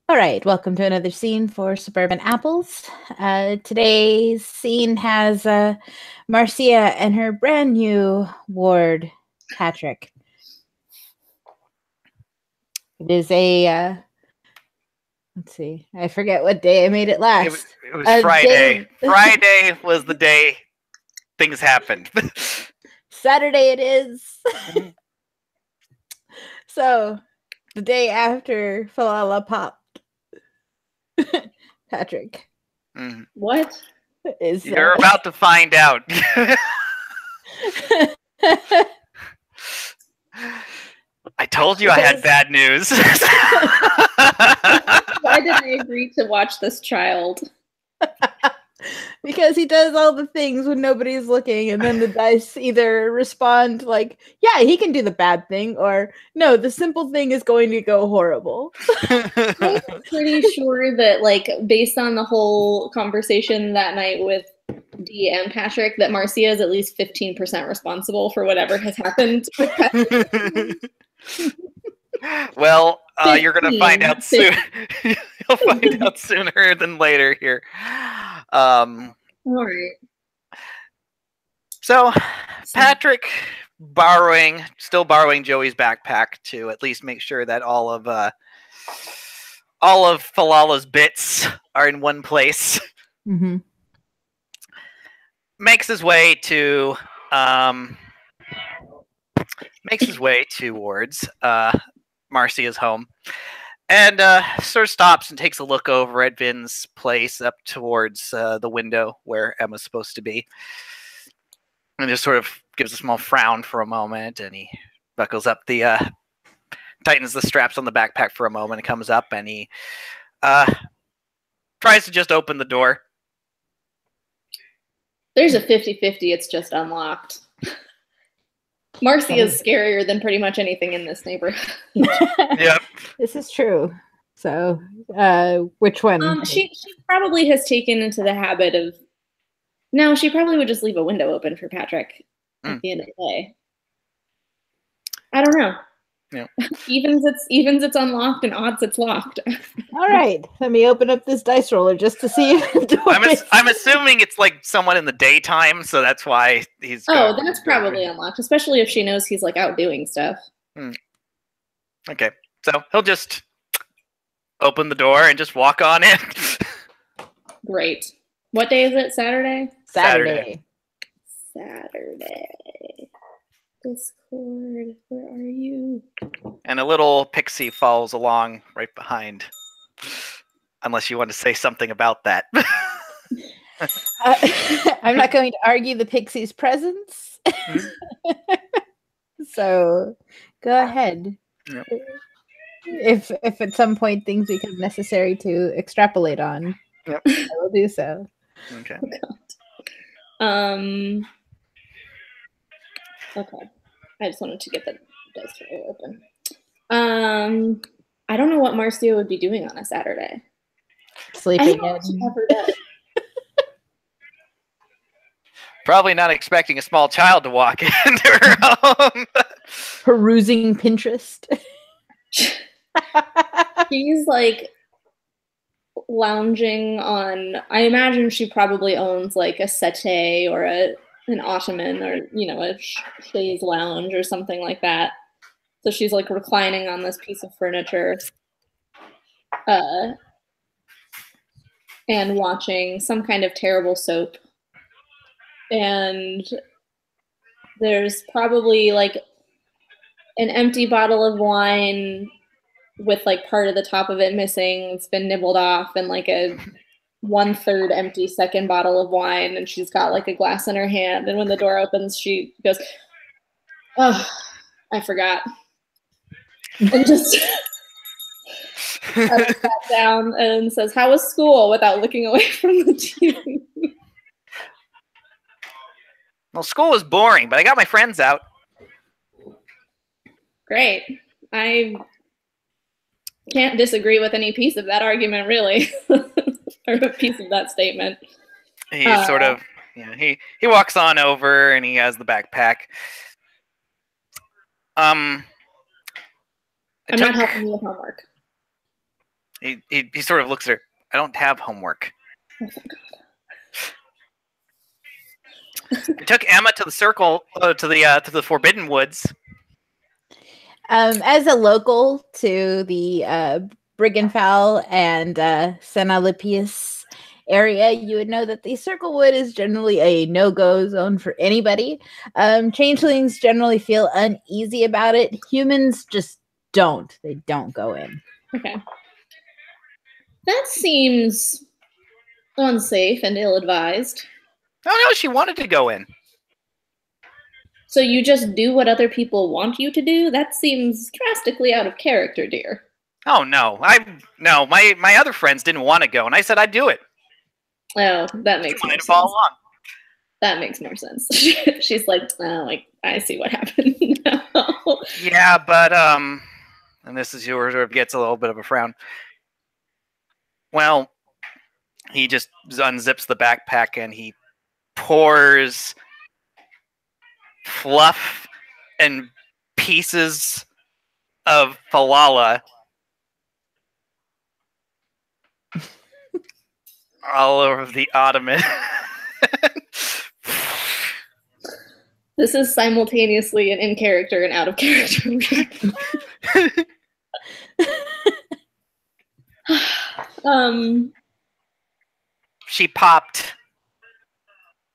All right, welcome to another scene for Suburban Apples. Today's scene has Marcia and her brand new ward, Patrick. It is a, let's see, I forget what day I made it last. It was Friday. Day... Friday was the day things happened. Saturday it is. So, the day after Falala popped. Patrick. What? You're about to find out. I told you I had bad news. Why did I agree to watch this child? Because he does all the things when nobody's looking, and then the dice either respond like, yeah, he can do the bad thing, or no, the simple thing is going to go horrible. I'm pretty sure that, like, based on the whole conversation that night with Dee and Patrick, that Marcia is at least 15% responsible for whatever has happened with Patrick. Well, you're going to find out soon. You'll find out sooner than later here. All right. So, Patrick still borrowing Joey's backpack to at least make sure that all of Falala's bits are in one place. Mm-hmm. Makes his way towards Marcia's home, and sort of stops and takes a look over at Vin's place up towards the window where Emma's supposed to be, and just sort of gives a small frown for a moment, and he buckles up tightens the straps on the backpack for a moment, and comes up, and he tries to just open the door. There's a 50-50, it's just unlocked. Marcia is scarier than pretty much anything in this neighborhood. Yep. This is true. So, which one? She probably has taken into the habit of... No, she probably would just leave a window open for Patrick at the end of the day. I don't know. Yeah. Evens it's unlocked, and odds it's locked. All right, let me open up this dice roller just to see if the door I'm assuming it's like someone in the daytime, so that's why he's... Oh, that's probably unlocked, especially if she knows he's like out doing stuff. Okay, so he'll just open the door and just walk on in. Great. What day is it? Saturday? Saturday. Discord, where are you? And a little pixie follows along right behind. Unless you want to say something about that. I'm not going to argue the pixie's presence. So, go ahead. Yep. If at some point things become necessary to extrapolate on, yep. I will do so. Okay. Okay. I just wanted to get the dice roll open. I don't know what Marcia would be doing on a Saturday. Sleeping I don't know what she ever does. Probably not expecting a small child to walk into her home. Perusing Pinterest. She's like lounging on... I imagine she probably owns like a settee or an ottoman, or a chaise lounge or something like that. So she's like reclining on this piece of furniture and watching some kind of terrible soap. And there's probably like an empty bottle of wine with like part of the top of it missing. It's been nibbled off, and like a 1/3 empty second bottle of wine, and she's got like a glass in her hand, and when the door opens she goes, "Oh, I forgot," and just sat down and says, "How was school?" without looking away from the TV. Well, school was boring, but I got my friends out. Great. I can't disagree with any piece of that argument, really. Or a piece of that statement. He sort of, he walks on over, and he has the backpack. I'm not helping you with homework. He sort of looks at her. I don't have homework. We took Emma to the circle to the Forbidden Woods. As a local to the Briggenfell and Senalipius area, you would know that the Circlewood is generally a no-go zone for anybody. Changelings generally feel uneasy about it. Humans just don't. They don't go in. Okay. That seems unsafe and ill-advised. Oh no, she wanted to go in. So you just do what other people want you to do? That seems drastically out of character, dear. Oh no, my other friends didn't want to go, and I said I'd do it. Oh, that makes more sense. Follow along. That makes more sense. She's like, oh, I see what happened now. Yeah, but and this is yours, or gets a little bit of a frown. Well, he just unzips the backpack and he pours fluff and pieces of falala all over the ottoman. This is simultaneously an in character and out of character. She popped.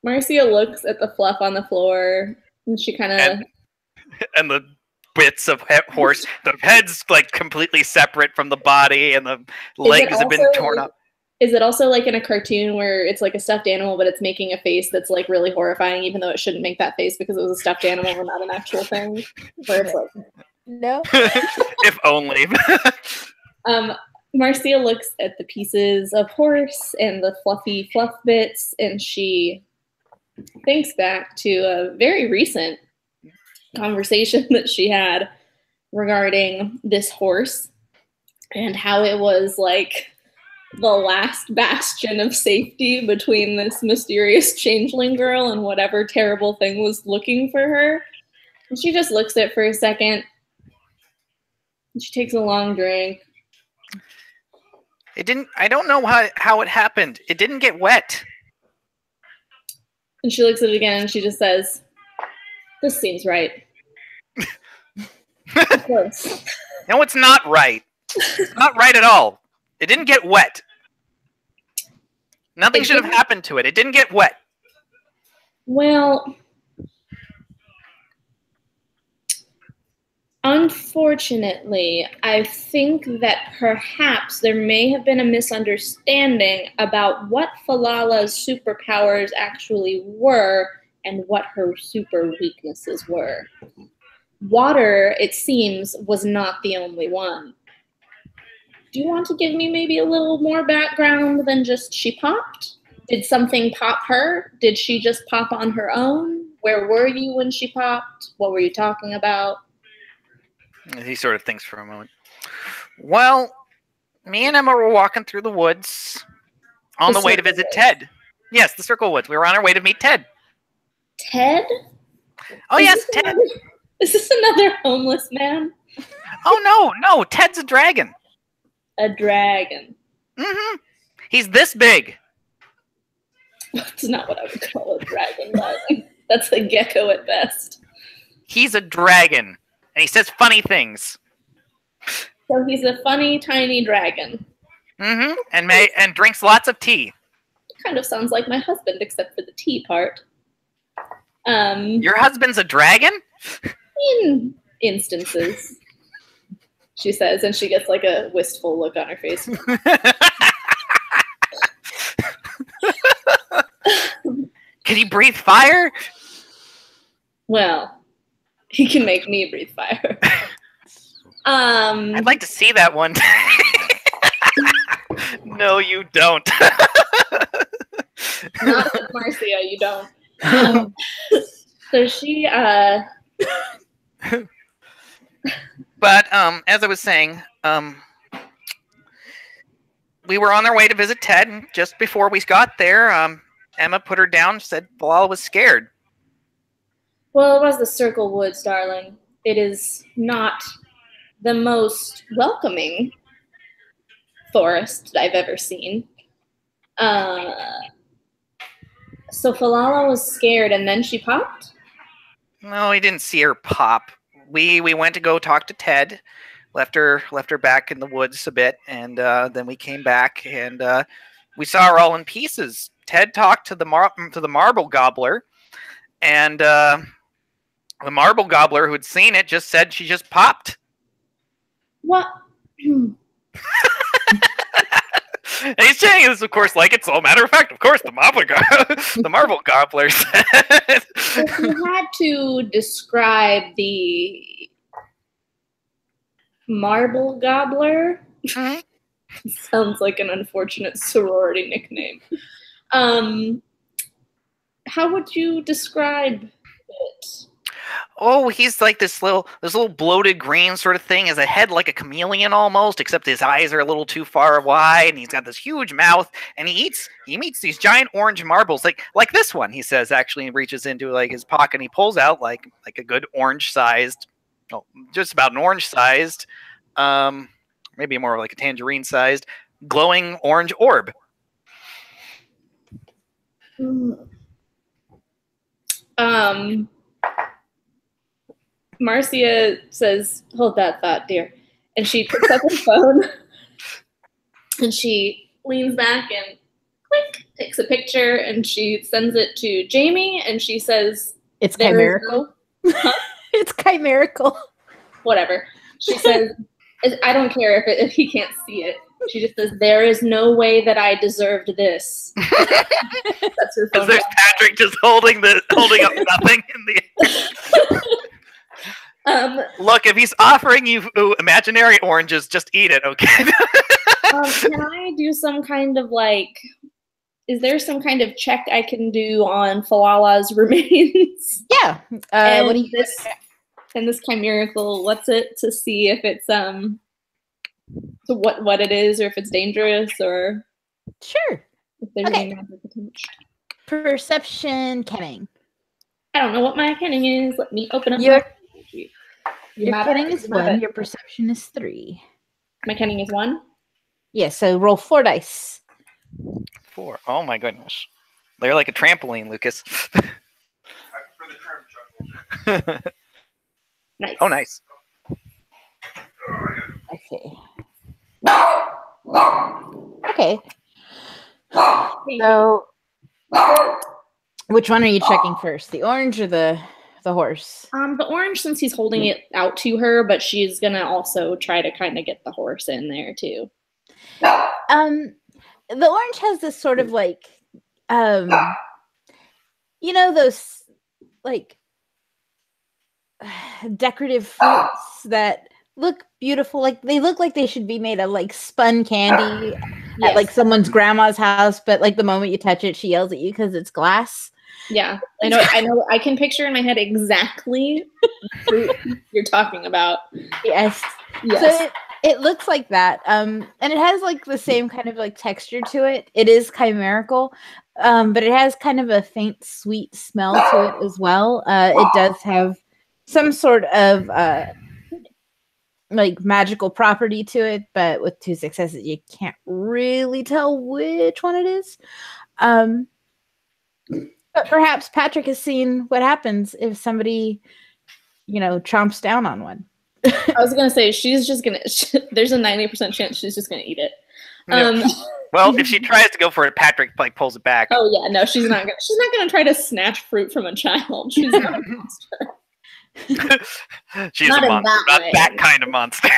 Marcia looks at the fluff on the floor and she kind of and the bits of horse, the head's like completely separate from the body, and the legs have been torn up. Is it also like in a cartoon where it's like a stuffed animal, but it's making a face that's like really horrifying, even though it shouldn't make that face because it was a stuffed animal and not an actual thing? Where it's like, no. If only. Marcia looks at the pieces of horse and the fluffy fluff bits, and she thinks back to a very recent conversation that she had regarding this horse and how it was like the last bastion of safety between this mysterious changeling girl and whatever terrible thing was looking for her. And she just looks at it for a second. And she takes a long drink. I don't know how it happened. It didn't get wet. And she looks at it again and she just says, this seems right. Of course. No, it's not right. It's not right at all. It didn't get wet. Nothing should have happened to it. It didn't get wet. Well, unfortunately, I think that perhaps there may have been a misunderstanding about what Falala's superpowers actually were and what her super weaknesses were. Water, it seems, was not the only one. Do you want to give me maybe a little more background than just she popped? Did something pop her? Did she just pop on her own? Where were you when she popped? What were you talking about? He sort of thinks for a moment. Well, me and Emma were walking through the woods on the way to visit Ted. Yes, the Circle Woods. We were on our way to meet Ted. Ted? Oh, yes, Ted. Is this another homeless man? Oh, no. Ted's a dragon. A dragon. Mm-hmm. He's this big. That's not what I would call a dragon, darling. That's a gecko at best. He's a dragon. And he says funny things. So he's a funny, tiny dragon. Mm-hmm. And drinks lots of tea. Kind of sounds like my husband, except for the tea part. Your husband's a dragon? In instances, she says, and she gets like a wistful look on her face. Can he breathe fire? Well, he can make me breathe fire. I'd like to see that one. No, you don't. Not with Marcia, you don't. So she, But as I was saying, we were on our way to visit Ted, and just before we got there, Emma put her down and said Bilal was scared. Well, it was the Circle Woods, darling. It is not the most welcoming forest I've ever seen. So Falala was scared, and then she popped? No, we didn't see her pop. We went to go talk to Ted, left her back in the woods a bit, and then we came back and we saw her all in pieces. Ted talked to the marble gobbler, and the marble gobbler who had seen it just said she just popped. What? And he's saying this, of course, like it's all matter of fact. Of course, the marble gobbler said. If you had to describe the marble gobbler, sounds like an unfortunate sorority nickname. How would you describe it? Oh, he's like this little bloated green sort of thing. Has a head like a chameleon almost, except his eyes are a little too far wide, and he's got this huge mouth. And he eats these giant orange marbles, like this one. He says actually, he reaches into like his pocket and he pulls out like a good orange sized, just about an orange sized, maybe more like a tangerine sized, glowing orange orb. Marcia says, "Hold that thought, dear." And she picks up her phone and she leans back and click, takes a picture, and she sends it to Jamie, and she says, "It's chimerical." Huh? It's chimerical. Whatever. She says, "I don't care if he can't see it." She just says, "There is no way that I deserved this." That's her phone. There's Patrick just holding up nothing in the. Look, if he's offering you imaginary oranges, just eat it, okay? Can I do some kind of is there some kind of check I can do on Falala's remains? Yeah. What do you and this chimerical, what's it, to see if it's so what it is, or if it's dangerous, or sure if there's any magic attached. Perception kenning. I don't know what my kenning is. Let me open up your kenning is 1, your perception is 3. My kenning is 1? Yeah, so roll 4 dice. 4. Oh my goodness. They're like a trampoline, Lucas. Nice. Oh, nice. I see. Okay. So, which one are you checking first? The orange or the horse? The orange, since he's holding it out to her, but she's gonna also try to kind of get the horse in there too. The orange has this sort of like, those like decorative fruits that look beautiful. Like they look like they should be made of like spun candy at like someone's grandma's house, but like the moment you touch it, she yells at you because it's glass. Yeah, I know. I can picture in my head exactly what you're talking about. Yes. So it looks like that. And it has like the same kind of like texture to it. It is chimerical, but it has kind of a faint sweet smell to it as well. It does have some sort of like magical property to it, but with 2 successes, you can't really tell which one it is. But perhaps Patrick has seen what happens if somebody, chomps down on one. I was gonna say she's just gonna. There's a 90% chance she's just gonna eat it. Yeah. Well, if she tries to go for it, Patrick like pulls it back. Oh yeah, no, she's not gonna. She's not gonna try to snatch fruit from a child. She's not a monster. She's not a monster, not that kind of monster.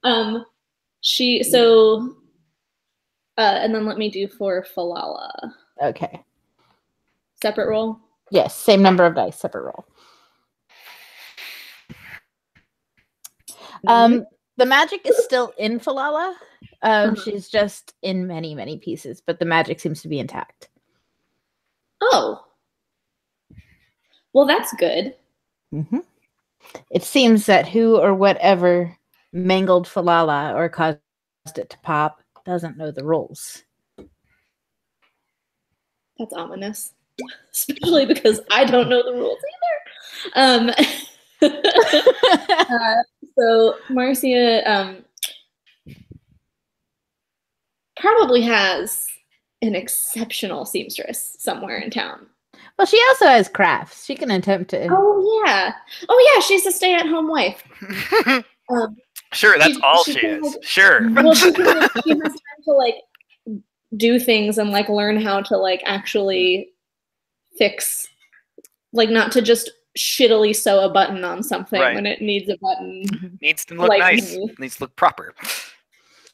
Yeah. And then let me do for Falala. Okay. Separate roll? Yes, same number of dice, separate roll. The magic is still in Falala. She's just in many, many pieces, but the magic seems to be intact. Oh. Well, that's good. Mm-hmm. It seems that who or whatever mangled Falala or caused it to pop doesn't know the rules. That's ominous. Especially because I don't know the rules either. So Marcia, probably has an exceptional seamstress somewhere in town. Well, she also has crafts. She can attempt to. Oh yeah, she's a stay-at-home wife. Sure, that's all she is. Like, sure. Well, she has time to like do things and like learn how to like actually fix, like not to just shittily sew a button on something when it needs a button. Needs to look nice. Needs to look proper.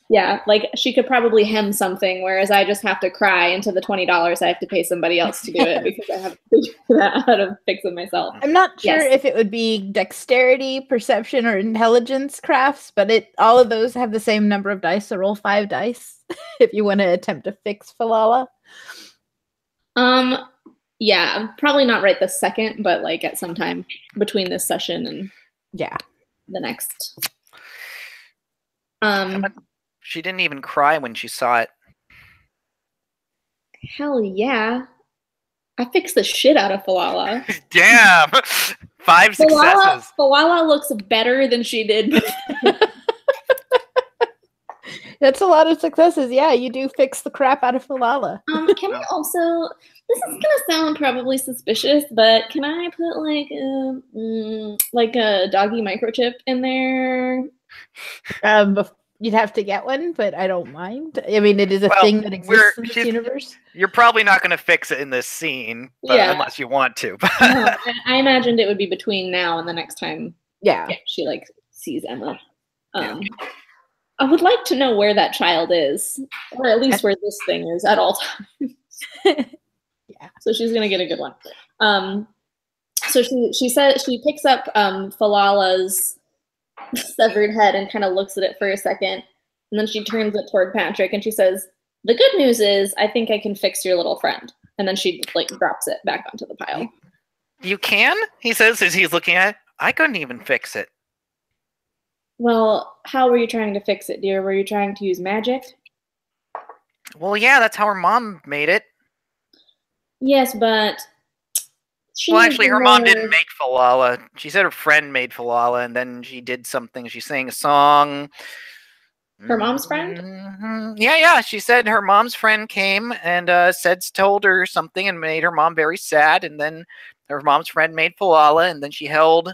Yeah, like she could probably hem something, whereas I just have to cry into the $20 I have to pay somebody else to do it because I have to figure out how to fix it myself. I'm not sure if it would be dexterity, perception, or intelligence crafts, but all of those have the same number of dice, so roll 5 dice if you want to attempt to fix Falala. Yeah, probably not right this second, but like at some time between this session and the next. She didn't even cry when she saw it. Hell yeah. I fixed the shit out of Falala. Damn! 5 successes. Falala looks better than she did. That's a lot of successes. Yeah, you do fix the crap out of Falala. Can I also... This is gonna sound probably suspicious, but can I put like a doggy microchip in there? You'd have to get one, but I don't mind. I mean, it is a thing that exists in this universe. You're probably not going to fix it in this scene, unless you want to. No, I imagined it would be between now and the next time. Yeah, she like sees Emma. I would like to know where that child is, or at least where this thing is at all times. Yeah. So she's gonna get a good one. So she said she picks up Falala's severed head and kind of looks at it for a second, and then she turns it toward Patrick and she says, "The good news is I think I can fix your little friend." And then she like drops it back onto the pile. You can? He says as he's looking at it. I couldn't even fix it. Well, how were you trying to fix it, dear? Were you trying to use magic? Well, yeah, that's how her mom made it. Yes, but well, actually, her mom didn't make Falala. She said her friend made Falala, and then she did something. She sang a song. Her mom's friend? Mm-hmm. Yeah. She said her mom's friend came and told her something and made her mom very sad. And then her mom's friend made Falala, and then she held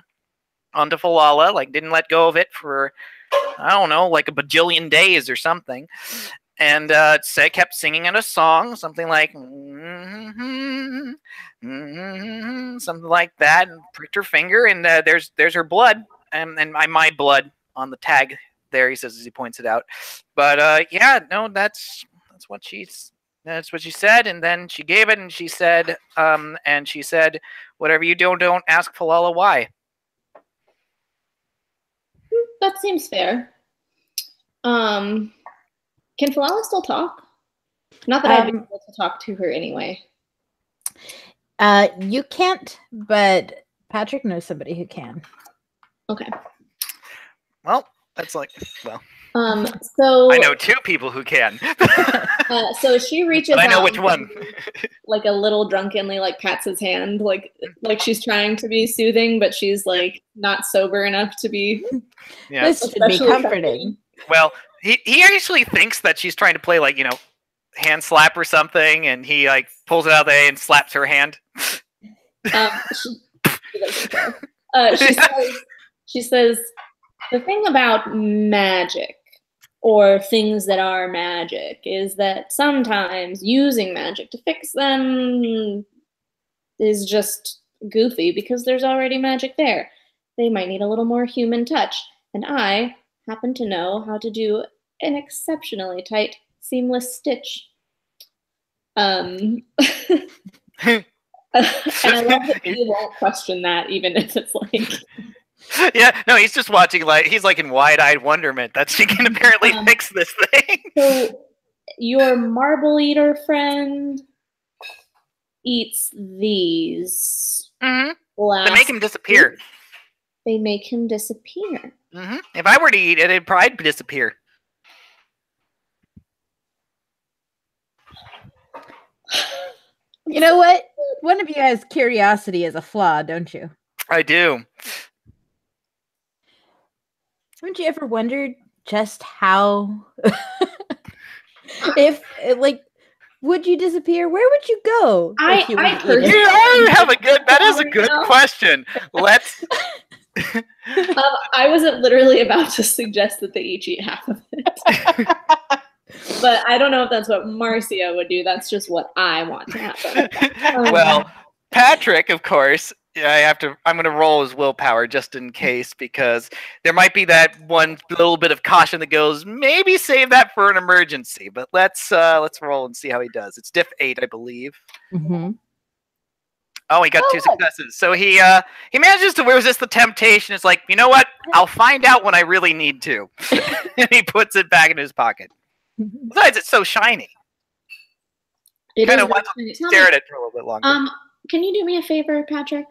onto Falala, like didn't let go of it for, I don't know, like a bajillion days or something. And kept singing in a song, something like, something like that, and pricked her finger, and there's her blood, and my blood on the tag there, he says as he points it out. But that's what she said, and then she gave it, and she said, whatever you don't ask Falala why. That seems fair. Can Falala still talk? Not that I'd be able to talk to her anyway. You can't, but Patrick knows somebody who can. Okay. Well, that's like, well. So I know 2 people who can. So she reaches but I know out which one. Like a little drunkenly, like pats his hand, like she's trying to be soothing, but she's like not sober enough to be. Yeah, this should be comforting. Well, he actually thinks that she's trying to play like, hand slap or something, and he like pulls it out of the way and slaps her hand. She says the thing about magic, or things that are magic, is that sometimes using magic to fix them is just goofy because there's already magic there. They might need a little more human touch, and I happen to know how to do an exceptionally tight, seamless stitch. And I love that he won't question that, even if it's like... Yeah, no, he's just watching, like, he's like in wide-eyed wonderment that she can apparently fix this thing. So, your marble eater friend eats these. Mm-hmm. They make him disappear. They make him disappear. Mm-hmm. If I were to eat it, it'd probably disappear. You know what? One of you has curiosity as a flaw, don't you? I do. Haven't you ever wondered just how If like, would you disappear? Where would you go? I personally- That is a good question. Let's. I wasn't literally about to suggest that they each eat half of it. But I don't know if that's what Marcia would do. That's just what I want to happen. Well, Patrick, of course, I'm going to roll his willpower just in case, because there might be that one little bit of caution that goes, maybe save that for an emergency. But let's roll and see how he does. It's diff 8, I believe. Mm-hmm. Oh, he got 2 successes. So he manages to resist the temptation. It's like, you know what? I'll find out when I really need to. And he puts it back in his pocket. Besides, it's so shiny. It kind is of want to stare at it for a little bit longer. Can you do me a favor, Patrick?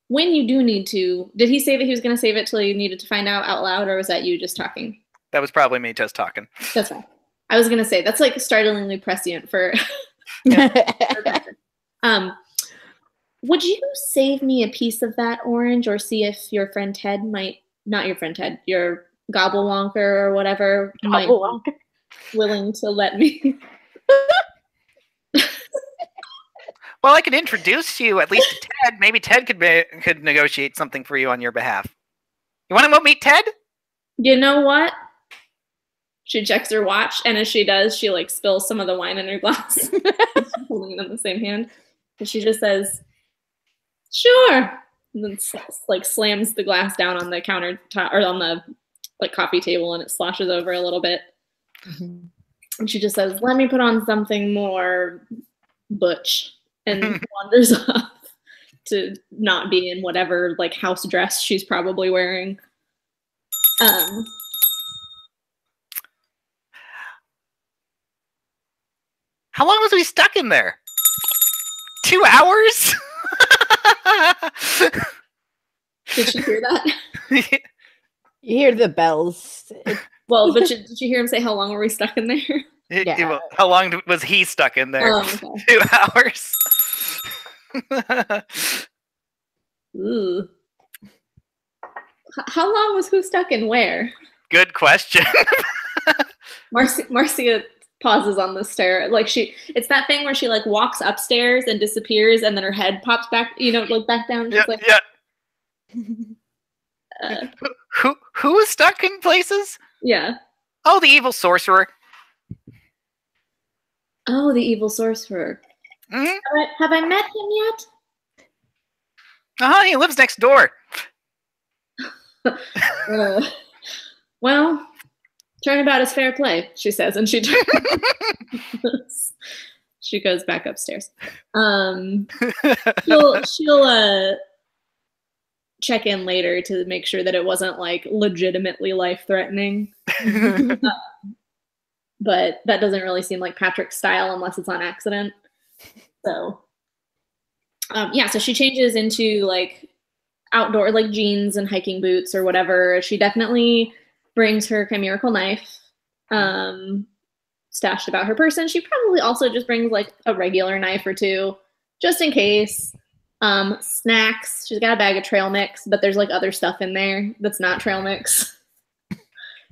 When you do need to, did he say that he was going to save it till you needed to find out loud, or was that you just talking? That was probably me just talking. That's fine. I was going to say, that's like startlingly prescient for... Would you save me a piece of that orange, or see if your friend Ted might, not your friend Ted, your Gobblewonker or whatever, might be willing to let me... Well, I could introduce you at least to Ted. Maybe Ted could negotiate something for you on your behalf. You want to meet Ted? You know what? She checks her watch, and as she does, she like spills some of the wine in her glass. She's holding it in the same hand, and she just says, "Sure," and then like slams the glass down on the countertop or on the like coffee table, and it sloshes over a little bit. Mm-hmm. And she just says, "Let me put on something more butch," and wanders off to not be in whatever like house dress she's probably wearing. How long was we stuck in there? 2 hours? Did she hear that? You hear the bells. Well, but did you hear him say how long were we stuck in there? Yeah. How long was he stuck in there? Oh, okay. 2 hours. Ooh. How long was who stuck in where? Good question. Marcia pauses on the stair. Like it's that thing where she like walks upstairs and disappears, and then her head pops back, like back down. Yeah, like, yeah. Who is stuck in places? Yeah. Oh, the evil sorcerer. Oh, the evil sorcerer. Mm-hmm. Have I met him yet? He lives next door. Well, turnabout is fair play, she says, and she goes back upstairs. She'll check in later to make sure that it wasn't like legitimately life-threatening. But that doesn't really seem like Patrick's style unless it's on accident. So so she changes into like outdoor like jeans and hiking boots or whatever. She definitely brings her chimerical knife stashed about her person. She probably also just brings like a regular knife or two just in case. Snacks. She's got a bag of trail mix, but there's like other stuff in there that's not trail mix.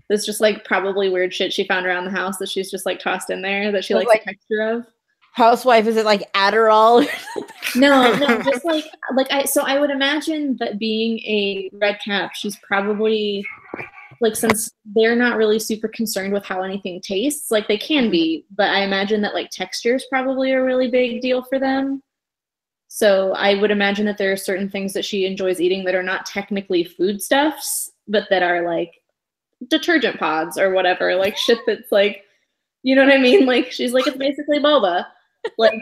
It's just like probably weird shit she found around the house that she's just like tossed in there that she likes the texture of. Housewife, is it like Adderall? No, just I would imagine that being a red cap, she's probably like, since they're not really super concerned with how anything tastes, like they can be, but I imagine that like texture is probably a really big deal for them. So I would imagine that there are certain things that she enjoys eating that are not technically foodstuffs, but that are like detergent pods or whatever, like shit that's like, you know what I mean? Like she's like, it's basically boba. Like,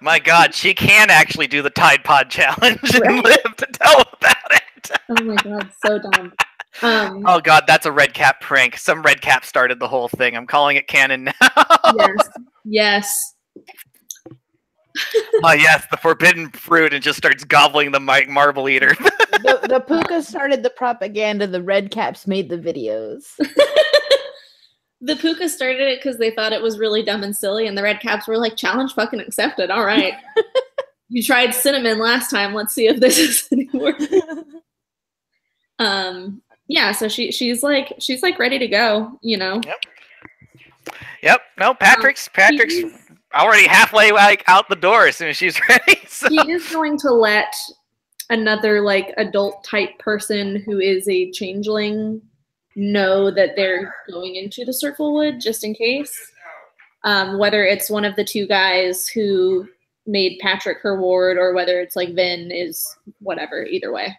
my God, she can actually do the Tide Pod challenge and live to tell about it. Oh my God, so dumb. Oh God, that's a red cap prank. Some red cap started the whole thing. I'm calling it canon now. Yes. Oh yes, the forbidden fruit, and just starts gobbling the marble eater. the Puka started the propaganda. The red caps made the videos. The Puka started it because they thought it was really dumb and silly, and the red caps were like, challenge fucking accepted. All right. You tried cinnamon last time. Let's see if this is any worse. Yeah, so she's like ready to go, you know. Yep. No, Patrick's already halfway like out the door as soon as she's ready. So. He is going to let another like adult type person who is a changeling know that they're going into the Circlewood just in case. Whether it's one of the two guys who made Patrick her ward or whether it's like Vin is whatever, either way.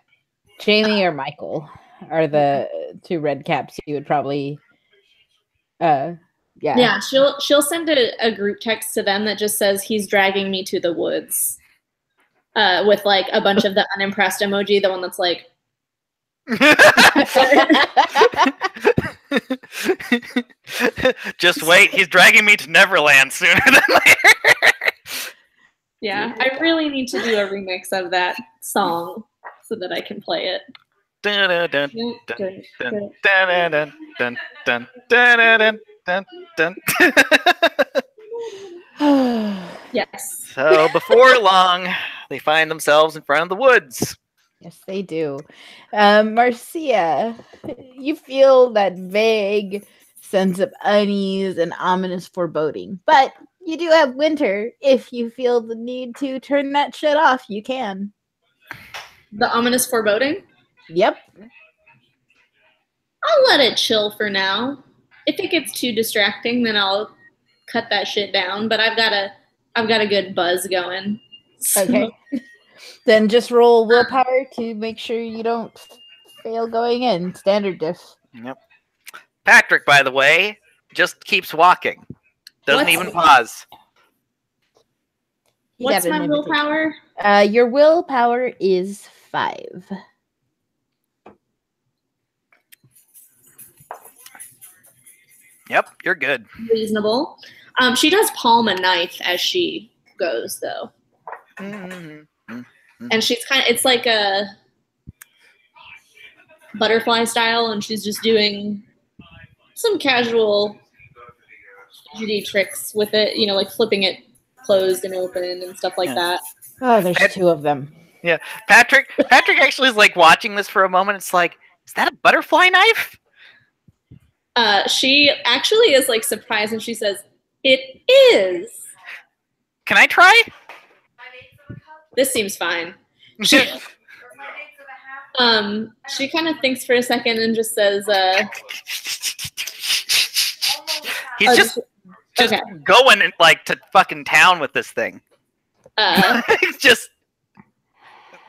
Jamie or Michael are the two red caps you would probably Yeah, she'll send a group text to them that just says he's dragging me to the woods. With like a bunch of the unimpressed emoji, the one that's like just wait, he's dragging me to Neverland sooner than later. Yeah, I really need to do a remix of that song so that I can play it. Dun, dun, dun, dun, dun, dun, dun, dun, dun, dun, dun, dun. Yes. So before long, they find themselves in front of the woods. Yes, they do. Marcia, you feel that vague sense of unease and ominous foreboding, but you do have Winter. If you feel the need to turn that shit off, you can. The ominous foreboding? Yep. I'll let it chill for now. If it gets too distracting, then I'll cut that shit down. But I've got a good buzz going. So. Okay. Then just roll willpower to make sure you don't fail going in. Standard diff. Yep. Patrick, by the way, just keeps walking. Doesn't even pause. What's my willpower? Your willpower is 5. Yep, you're good. Reasonable. She does palm a knife as she goes, though. And she's it's like a butterfly style, and she's just doing some casual fidgety tricks with it, you know, like flipping it closed and open and stuff like that. Oh, there's 2 of them. Yeah. Patrick actually is like watching this for a moment. It's like, is that a butterfly knife? She actually is like surprised and she says, "It is." Can I try? This seems fine. She kind of thinks for a second and just says, he's just okay. Going like to fucking town with this thing. He's just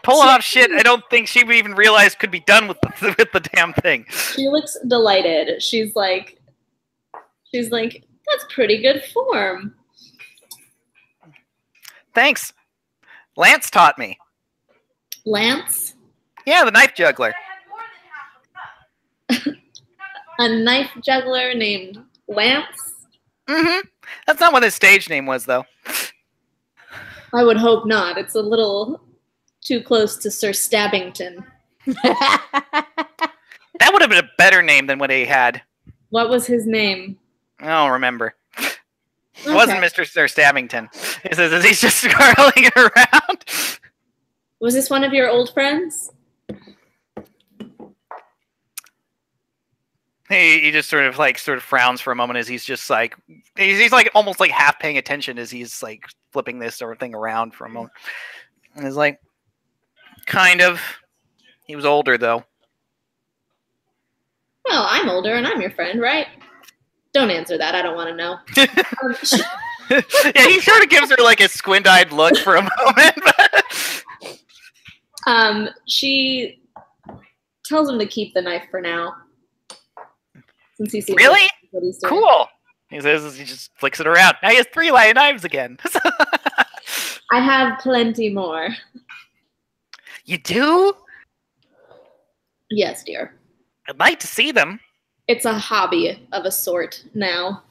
pulling off shit I don't think she would even realize could be done with the damn thing. She looks delighted. She's like, that's pretty good form. Thanks. Lance taught me. Lance? Yeah, the knife juggler. A knife juggler named Lance? Mm-hmm. That's not what his stage name was, though. I would hope not. It's a little too close to Sir Stabbington. That would have been a better name than what he had. What was his name? I don't remember. It wasn't Mr. Sir Stabbington. He says as he's just scurrying around. Was this one of your old friends? He just sort of frowns for a moment as he's just like he's like almost like half paying attention as he's like flipping this sort of thing around for a moment. And he's like, kind of. He was older though. Well, I'm older and I'm your friend, right? Don't answer that. I don't want to know. Yeah, he sort of gives her like a squint-eyed look for a moment. She tells him to keep the knife for now. Since he seems really? Like what he's doing. Cool. He says he just flicks it around. Now he has 3 knives again. I have plenty more. You do? Yes, dear. I'd like to see them. It's a hobby of a sort now.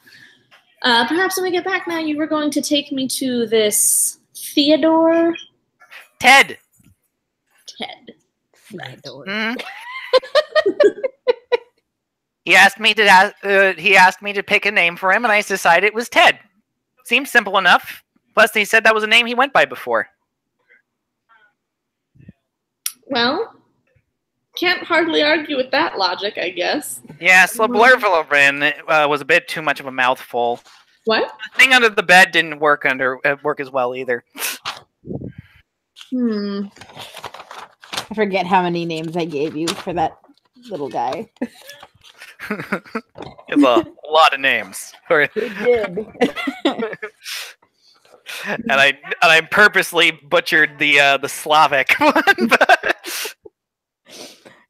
Perhaps when we get back now, you were going to take me to this Theodore? Ted. Theodore. Mm-hmm. He asked me to pick a name for him, and I decided it was Ted. Seems simple enough. Plus, he said that was a name he went by before. Well, can't hardly argue with that logic, I guess. Yeah, Suburban was a bit too much of a mouthful. What? The thing under the bed didn't work as well either. Hmm. I forget how many names I gave you for that little guy. It's a lot of names. It did. and I purposely butchered the Slavic one.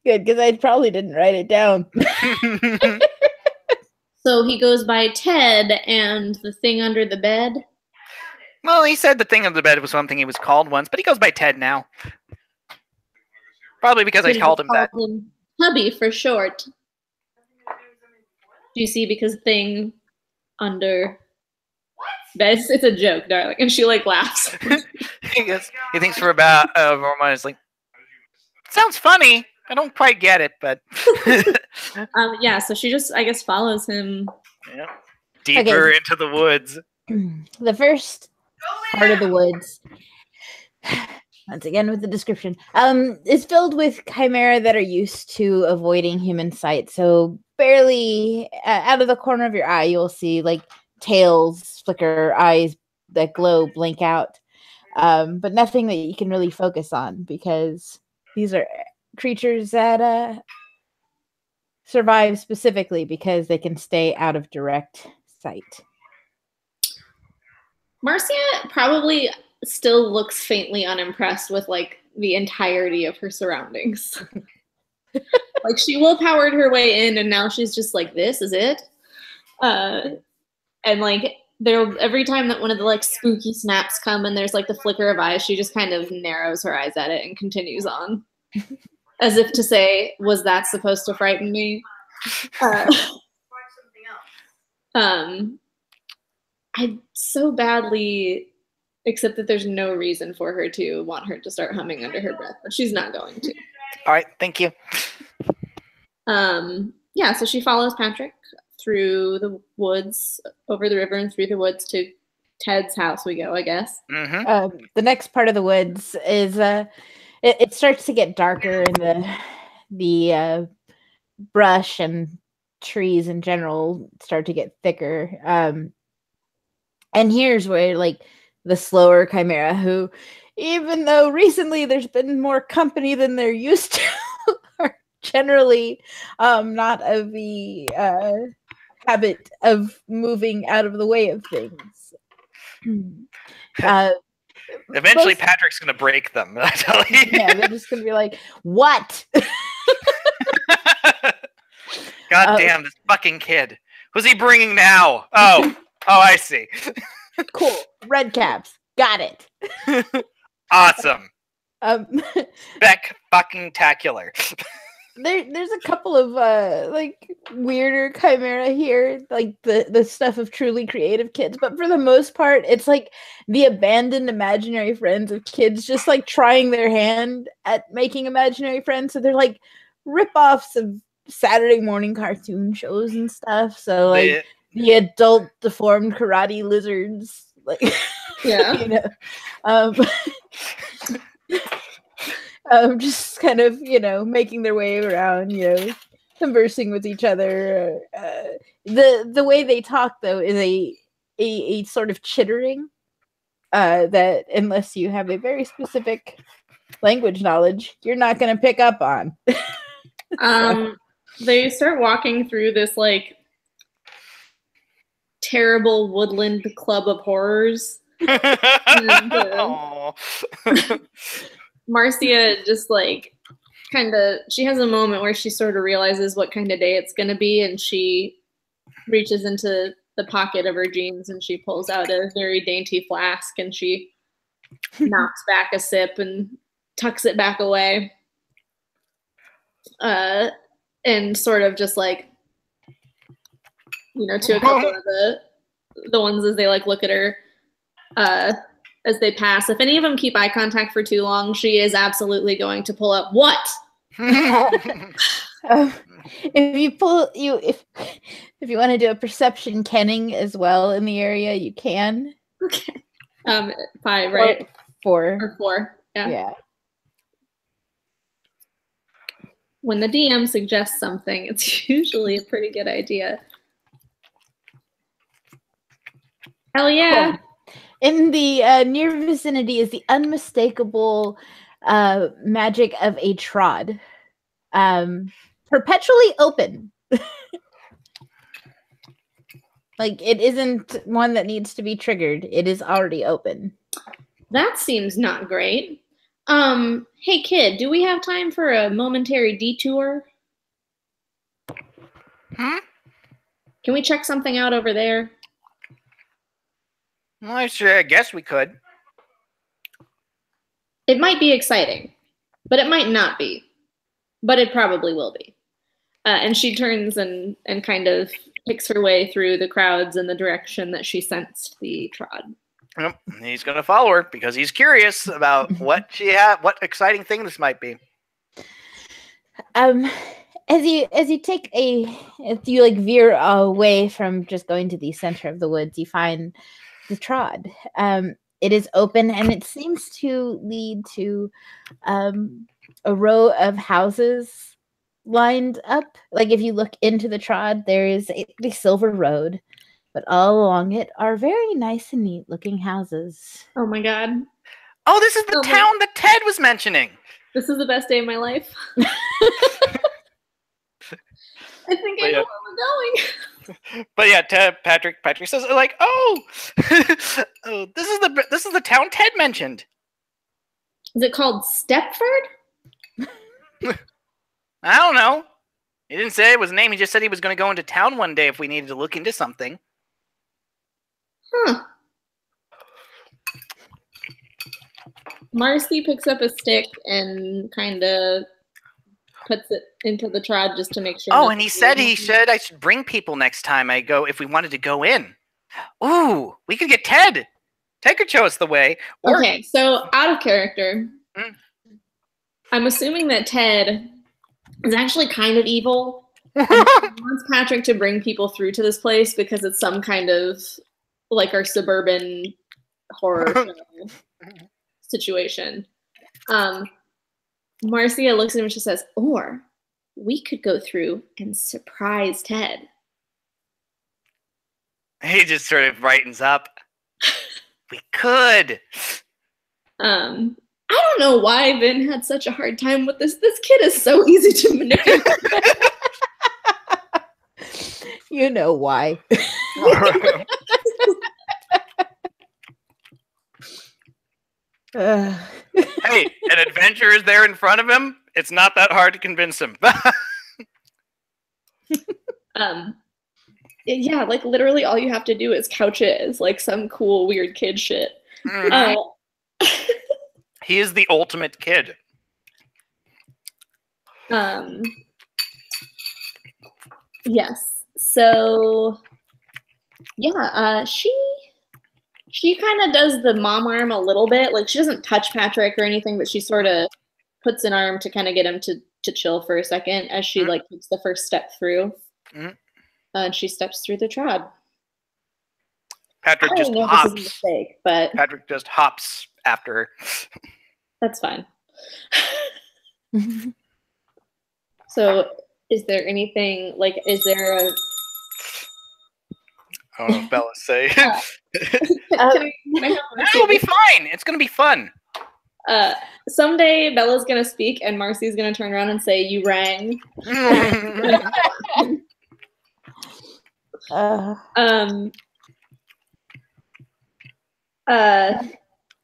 Good, because I probably didn't write it down. So he goes by Ted and the thing under the bed? Well, he said the thing under the bed was something he was called once, but he goes by Ted now. Probably because I called him that. Hubby for short. Do you see? Because thing under bed. It's a joke, darling. And she like laughs. he thinks for about a moment. It's like, sounds funny. I don't quite get it, but yeah. So she just, I guess, follows him. Yeah. Deeper into the woods. The first part of the woods, once again with the description, is filled with chimera that are used to avoiding human sight. So barely out of the corner of your eye, you'll see like tails flicker, eyes that glow, blink out, but nothing that you can really focus on because these are creatures that survive specifically because they can stay out of direct sight. Marcia probably still looks faintly unimpressed with like the entirety of her surroundings. Like she willpowered her way in and now she's just like, this is it. And like every time that one of the like spooky snaps come and there's like the flicker of eyes, she just kind of narrows her eyes at it and continues on. As if to say, was that supposed to frighten me? I so badly, except that there's no reason for her to want her to start humming under her breath, but she's not going to. All right, thank you. Yeah, so she follows Patrick through the woods, over the river and through the woods to Ted's house we go, I guess. Mm-hmm. The next part of the woods is it starts to get darker and the brush and trees in general start to get thicker. And here's where like the slower chimera, who even though recently there's been more company than they're used to, are generally not of the habit of moving out of the way of things. Eventually, Patrick's going to break them. I tell you. Yeah, they're just going to be like, "What?" God damn, this fucking kid. Who's he bringing now? Oh, I see. Cool. Red caps. Got it. Awesome. Beck fucking tacular. There's a couple of like weirder chimera here, like the stuff of truly creative kids, but for the most part it's like the abandoned imaginary friends of kids just like trying their hand at making imaginary friends. So they're like rip-offs of Saturday morning cartoon shows and stuff. So like the adult deformed karate lizards, like yeah. You know, just kind of, you know, making their way around, you know, conversing with each other. The way they talk though is a sort of chittering that unless you have a very specific language knowledge, you're not going to pick up on. They start walking through this like terrible woodland club of horrors. And, Marcia just like kind of, she has a moment where she sort of realizes what kind of day it's going to be, and she reaches into the pocket of her jeans and she pulls out a very dainty flask and she knocks back a sip and tucks it back away. And sort of just like, you know, to a couple of the ones as they like look at her as they pass. If any of them keep eye contact for too long, she is absolutely going to pull up. What? If you want to do a perception kenning as well in the area, you can. Okay. 5, right? Or 4. Or 4. Yeah. Yeah. When the DM suggests something, it's usually a pretty good idea. Hell yeah. In the near vicinity is the unmistakable magic of a trod. Perpetually open. Like, it isn't one that needs to be triggered. It is already open. That seems not great. Hey kid, do we have time for a momentary detour? Hmm? Can we check something out over there? Well, I guess we could. It might be exciting, but it might not be. But it probably will be. And she turns and kind of picks her way through the crowds in the direction that she sensed the trod. Yep, he's going to follow her because he's curious about what exciting thing this might be. As you take if you like veer away from just going to the center of the woods, you find the trod. It is open and it seems to lead to a row of houses lined up. Like, if you look into the trod, there is a silver road, but all along it are very nice and neat looking houses. Oh my god. Oh, this is the town that Ted was mentioning. This is the best day of my life. I think I know where we're going. But yeah, Patrick says like, oh, oh, this is the town Ted mentioned. Is it called Stepford? I don't know. He didn't say it was a name. He just said he was going to go into town one day if we needed to look into something. Huh. Marcy picks up a stick and kind of puts it into the trod just to make sure. Oh, and he said I should bring people next time I go if we wanted to go in. Ooh, we could get Ted. Ted could show us the way. Okay, so out of character. I'm assuming that Ted is actually kind of evil. He wants Patrick to bring people through to this place because it's some kind of like our suburban horror situation. Marcia looks at him and she says, or we could go through and surprise Ted. He just sort of brightens up. We could. I don't know why Vin had such a hard time with this. This kid is so easy to manipulate. You know why. Hey, an adventure is there in front of him. It's not that hard to convince him. Yeah, like literally all you have to do is couch it as like some cool weird kid shit. He is the ultimate kid. Yes. So yeah, she kind of does the mom arm a little bit. Like, she doesn't touch Patrick or anything, but she sort of puts an arm to kind of get him to chill for a second as she like takes the first step through. And she steps through the trod. Patrick just hops. hops. This is a mistake, but Patrick just hops after her. That's fine. So, is there anything like? Is there a? Oh, Bella, say. Can I It'll be fine. It's gonna be fun. Someday Bella's gonna speak, and Marcy's gonna turn around and say, "You rang."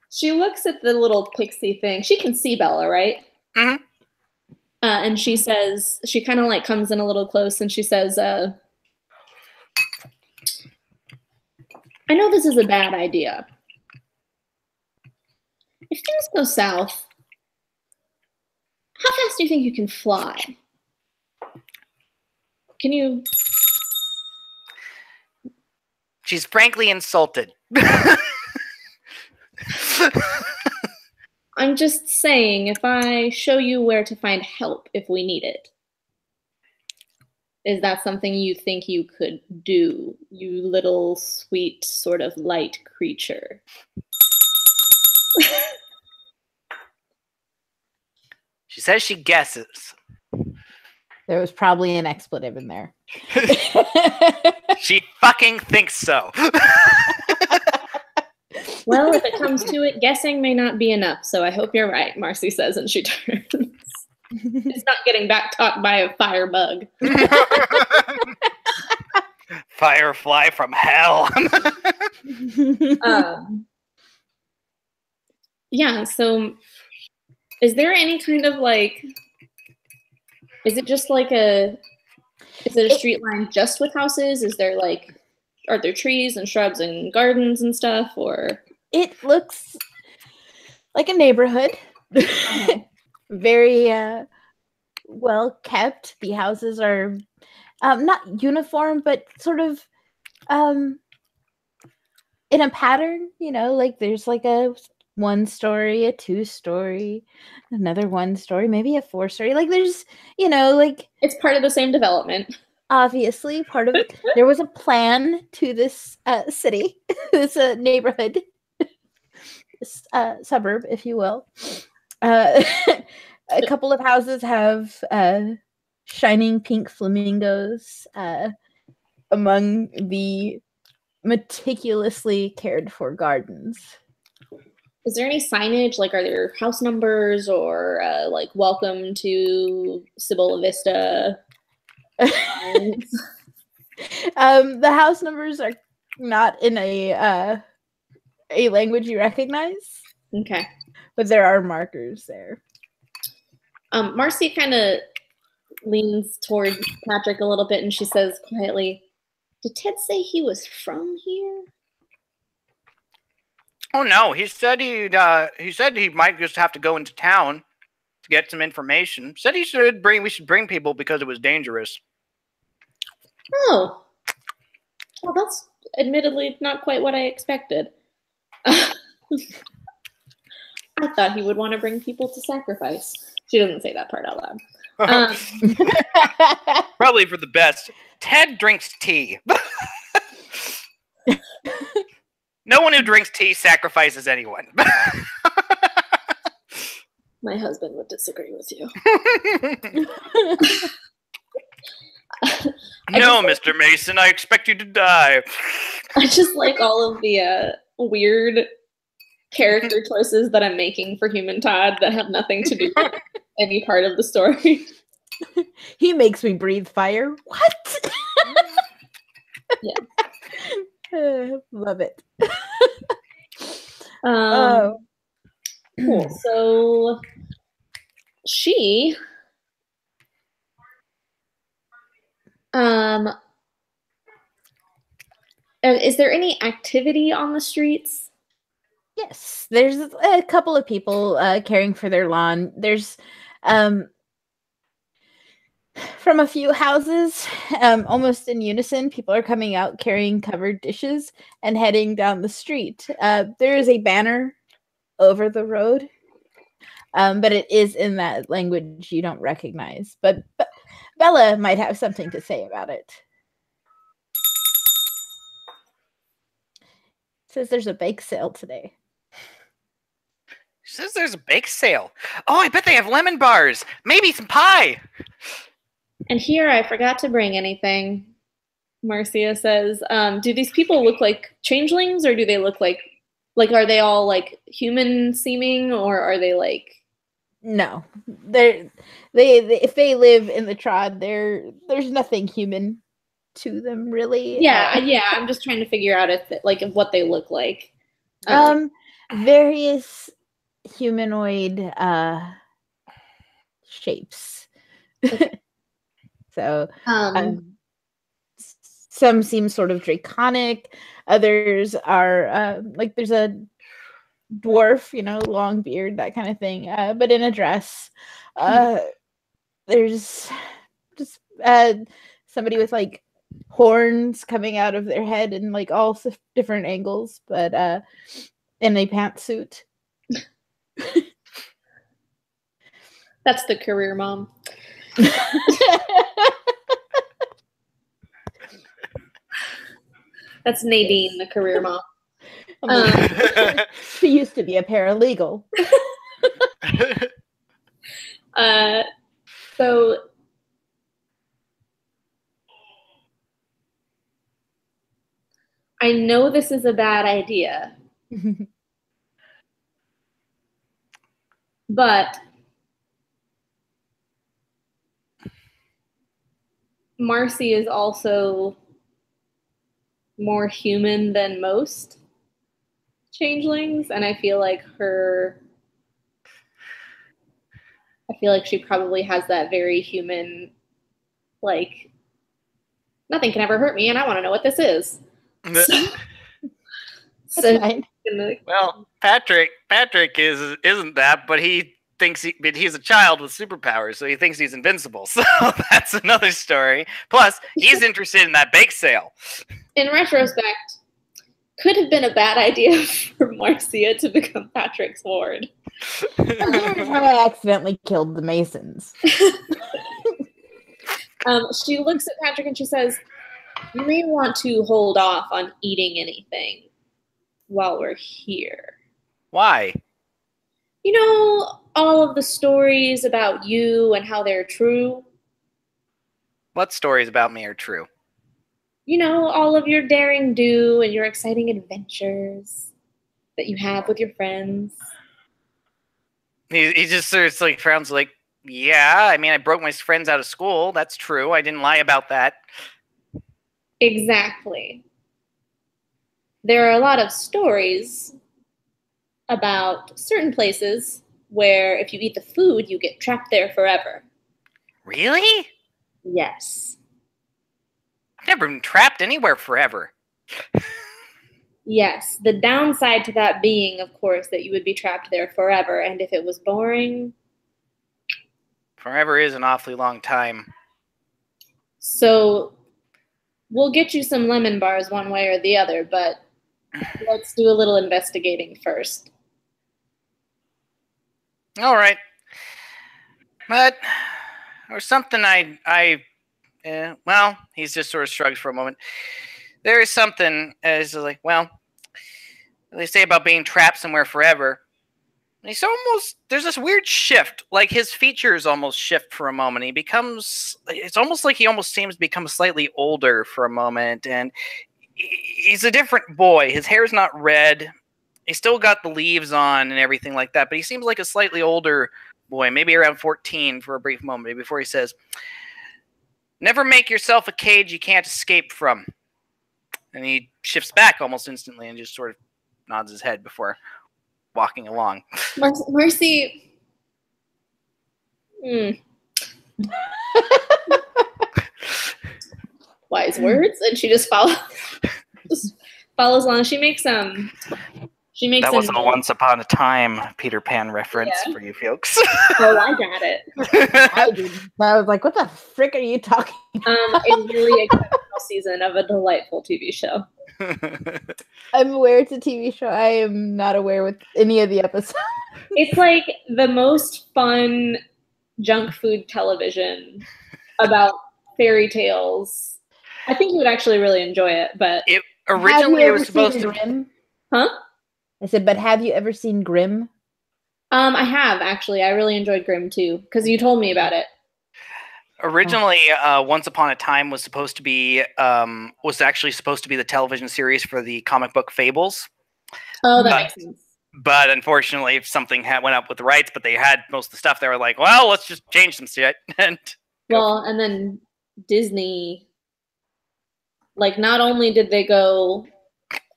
She looks at the little pixie thing. She can see Bella, right? Mm-hmm. And she says, she kind of like comes in a little close, and she says, I know this is a bad idea. If things go south, how fast do you think you can fly? Can you? She's frankly insulted. I'm just saying, if I show you where to find help if we need it, is that something you think you could do, you little sweet sort of light creature? She says she guesses. There was probably an expletive in there. She fucking thinks so. Well, if it comes to it, guessing may not be enough, so I hope you're right, Marcy says, and she turns. It's not getting back talked by a firebug. Firefly from hell. Yeah, so is there any kind of like, is it just like is it a straight line just with houses? Is there like, are there trees and shrubs and gardens and stuff, or? It looks like a neighborhood. Okay. Very well kept. The houses are not uniform, but sort of in a pattern, like there's like a 1-story, a 2-story, another 1-story, maybe a 4-story. Like there's, like it's part of the same development. Obviously, part of it. There was a plan to this city, this neighborhood, this suburb, if you will. A couple of houses have shining pink flamingos among the meticulously cared for gardens. Is there any signage? Like, are there house numbers or like welcome to Cibola Vista? The house numbers are not in a language you recognize. Okay. But there are markers there. Marcy kind of leans toward Patrick a little bit and she says quietly, "Did Ted say he was from here?" Oh no, he said he might just have to go into town to get some information. Said we should bring people because it was dangerous. Oh. Well, that's admittedly not quite what I expected. I thought he would want to bring people to sacrifice. She doesn't say that part out loud. Probably for the best. Ted drinks tea. No one who drinks tea sacrifices anyone. My husband would disagree with you. No, Mr. Mason, I expect you to die. I just like all of the weird character choices that I'm making for Human Todd that have nothing to do with any part of the story. He makes me breathe fire. What? Yeah. Love it. Cool. So she is there any activity on the streets? Yes, there's a couple of people caring for their lawn. There's from a few houses, almost in unison, people are coming out carrying covered dishes and heading down the street. There is a banner over the road, but it is in that language you don't recognize. But Bella might have something to say about it. It says there's a bake sale today. Says there's a bake sale. Oh, I bet they have lemon bars. Maybe some pie. And here I forgot to bring anything. Marcia says, do these people look like changelings, or do they look like are they all like human seeming, or are they like? No, they if they live in the Trod, there's nothing human to them really. Yeah. I'm just trying to figure out if what they look like. Various humanoid shapes. So some seem sort of draconic. Others are like there's a dwarf, long beard, that kind of thing, but in a dress. There's just somebody with like horns coming out of their head in like all different angles, but in a pantsuit. That's the career mom. That's Nadine, the career mom. She used to be a paralegal. So I know this is a bad idea, but Marcy is also more human than most changelings, and I feel like she probably has that very human, like, nothing can ever hurt me, and I want to know what this is. So Fine. Well, Patrick isn't that, but he thinks he's a child with superpowers, so he thinks he's invincible. So that's another story. Plus, he's interested in that bake sale. In retrospect, could have been a bad idea for Marcia to become Patrick's ward. Here's how I accidentally killed the Masons. She looks at Patrick and she says, "You may want to hold off on eating anything while we're here." Why? You know, all of the stories about you and how they're true. What stories about me are true? You know, all of your daring do and your exciting adventures that you have with your friends. He just sort of like frowns like, yeah, I mean, I broke my friends out of school. That's true. I didn't lie about that. Exactly. There are a lot of stories about certain places where if you eat the food, you get trapped there forever. Really? Yes. I've never been trapped anywhere forever. Yes. The downside to that being, of course, that you would be trapped there forever. And if it was boring... Forever is an awfully long time. So we'll get you some lemon bars one way or the other, but let's do a little investigating first. All right. But there's something well, he's just sort of shrugs for a moment. There is something, as like, well, they say about being trapped somewhere forever. There's this weird shift, like his features almost shift for a moment. It's almost like he almost seems to become slightly older for a moment, and he's a different boy. His hair's not red. He's still got the leaves on and everything like that, but he seems like a slightly older boy, maybe around 14 for a brief moment before he says, "Never make yourself a cage you can't escape from." And he shifts back almost instantly and just sort of nods his head before walking along. Mercy. Wise words, and she just follows along. She makes that was a Once Upon a Time Peter Pan reference for you folks. Oh, I got it. I didn't. I was like, what the frick are you talking about? A really exceptional season of a delightful TV show. I'm aware it's a TV show. I am not aware with any of the episodes. It's like the most fun junk food television about fairy tales. I think you would actually really enjoy it, but originally it was supposed to... Grimm? Huh? I said, but have you ever seen Grimm? I have, actually. I really enjoyed Grimm, too, because you told me about it. Originally, Once Upon a Time was actually supposed to be the television series for the comic book Fables. Oh, that makes sense. But unfortunately, something went up with the rights, but they had most of the stuff. They were like, well, let's just change some shit. And then Disney, like, not only did they go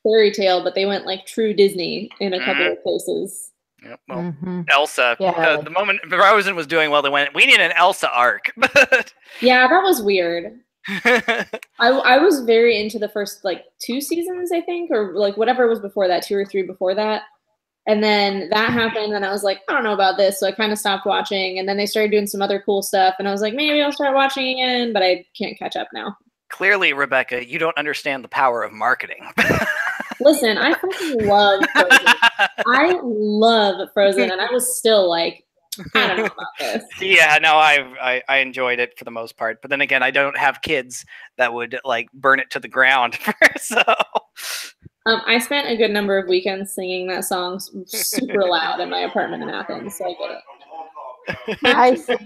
fairy tale, but they went like true Disney in a couple of places. Yep, well, Elsa. Yeah. The moment Frozen was doing well, they went, we need an Elsa arc. Yeah, that was weird. I was very into the first like 2 seasons, I think, or like whatever was before that, 2 or 3 before that. And then that happened, and I was like, I don't know about this, so I kind of stopped watching. And then they started doing some other cool stuff, and I was like, maybe I'll start watching again, but I can't catch up now. Clearly, Rebecca, you don't understand the power of marketing. Listen, I fucking love Frozen. I love Frozen, and I was still like, I don't know about this. Yeah, no, I enjoyed it for the most part, but then again, I don't have kids that would like burn it to the ground. So, I spent a good number of weekends singing that song super loud in my apartment in Athens, so I get it. I sing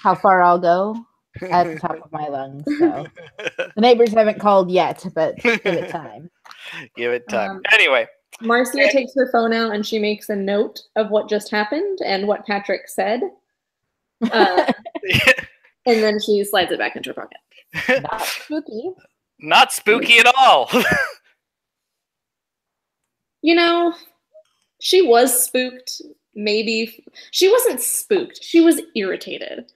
How Far I'll Go. at the top of my lungs. So the neighbors haven't called yet, but give it time. Give it time. Anyway. Marcia takes her phone out and she makes a note of what just happened and what Patrick said. And then she slides it back into her pocket. Not spooky. Not spooky at all. You know, she was spooked. Maybe she wasn't spooked. She was irritated.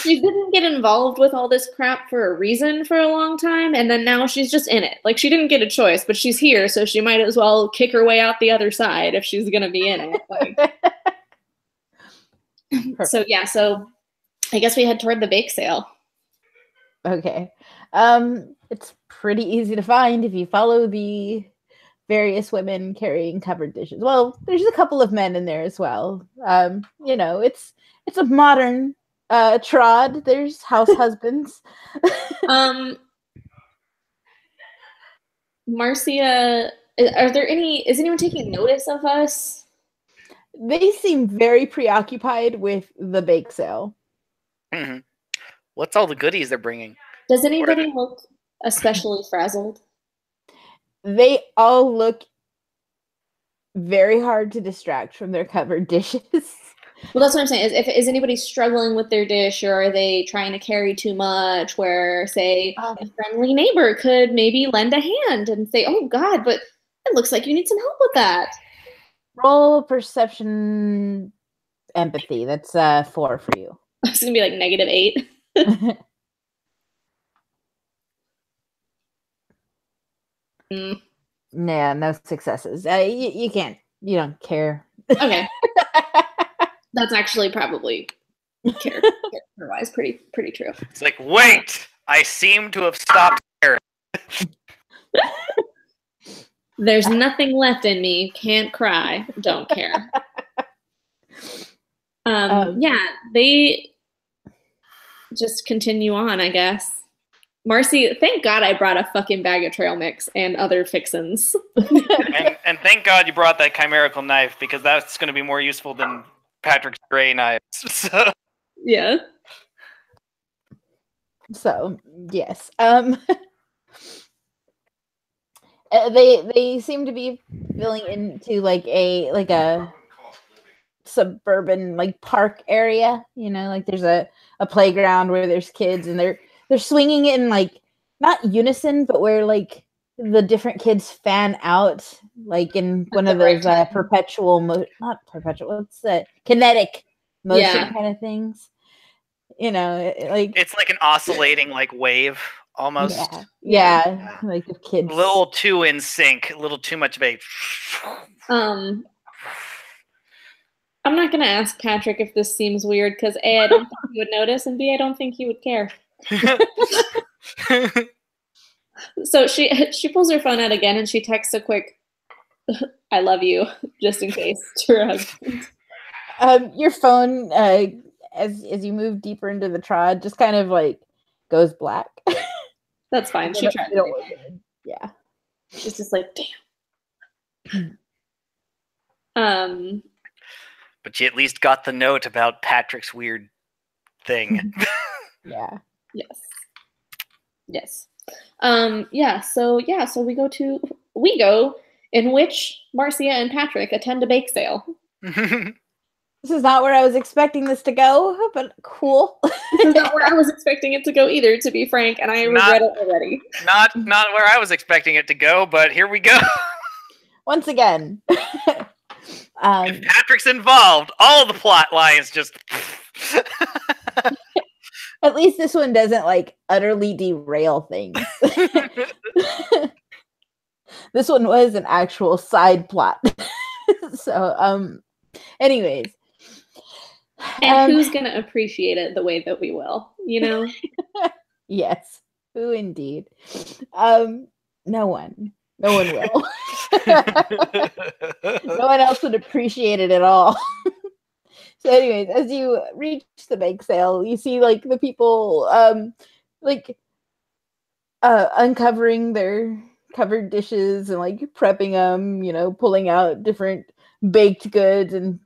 She didn't get involved with all this crap for a reason for a long time, and then now she's just in it. Like, she didn't get a choice, but she's here, so she might as well kick her way out the other side if she's gonna be in it. Like. So I guess we head toward the bake sale. Okay. It's pretty easy to find if you follow the various women carrying covered dishes. Well, there's a couple of men in there as well. You know, it's a modern trod. There's house husbands. Marcia, is anyone taking notice of us? They seem very preoccupied with the bake sale. Mm-hmm. What's all the goodies they're bringing? Does anybody look especially frazzled? They all look very hard to distract from their covered dishes. Well, that's what I'm saying. Is anybody struggling with their dish, or are they trying to carry too much? Where, say, a friendly neighbor could maybe lend a hand and say, "Oh God, but it looks like you need some help with that." Roll perception, empathy. That's 4 for you. It's gonna be like -8. Yeah, no successes. You can't. You don't care. Okay. That's actually probably character-wise pretty true. It's like, wait, I seem to have stopped caring. There's nothing left in me. Can't cry. Don't care. Yeah, they just continue on, I guess. Marcy, thank God I brought a fucking bag of trail mix and other fixins. and thank God you brought that chimerical knife, because that's going to be more useful than Patrick's gray knives. So. Yeah. So, yes. They seem to be filling into like a suburban like park area, you know, like there's a playground where there's kids and they're swinging in like not unison, but where like the different kids fan out like in one of those not perpetual, what's that, kinetic motion kind of things, you know, like it's like an oscillating like wave almost. Yeah, like the kids a little too in sync, a little too much of a I'm not gonna ask Patrick if this seems weird, because A, I don't think he would notice, and B, I don't think he would care. So she pulls her phone out again and she texts a quick "I love you" just in case to her husband. Your phone, as you move deeper into the trod, just kind of like goes black. That's fine. She tried. Yeah. She's just like, damn. But you at least got the note about Patrick's weird thing. Yeah. Yes. So we go in which Marcia and Patrick attend a bake sale. This is not where I was expecting this to go, but cool. This is not where I was expecting it to go either, to be frank, and I regret it already. Not where I was expecting it to go, but here we go. Once again. If Patrick's involved, all the plot lines just... At least this one doesn't like utterly derail things. This one was an actual side plot. So, anyways. And who's going to appreciate it the way that we will, you know? Yes. Who indeed? No one. No one will. No one else would appreciate it at all. So anyways, as you reach the bake sale, you see like the people uncovering their covered dishes and like prepping them, you know, pulling out different baked goods and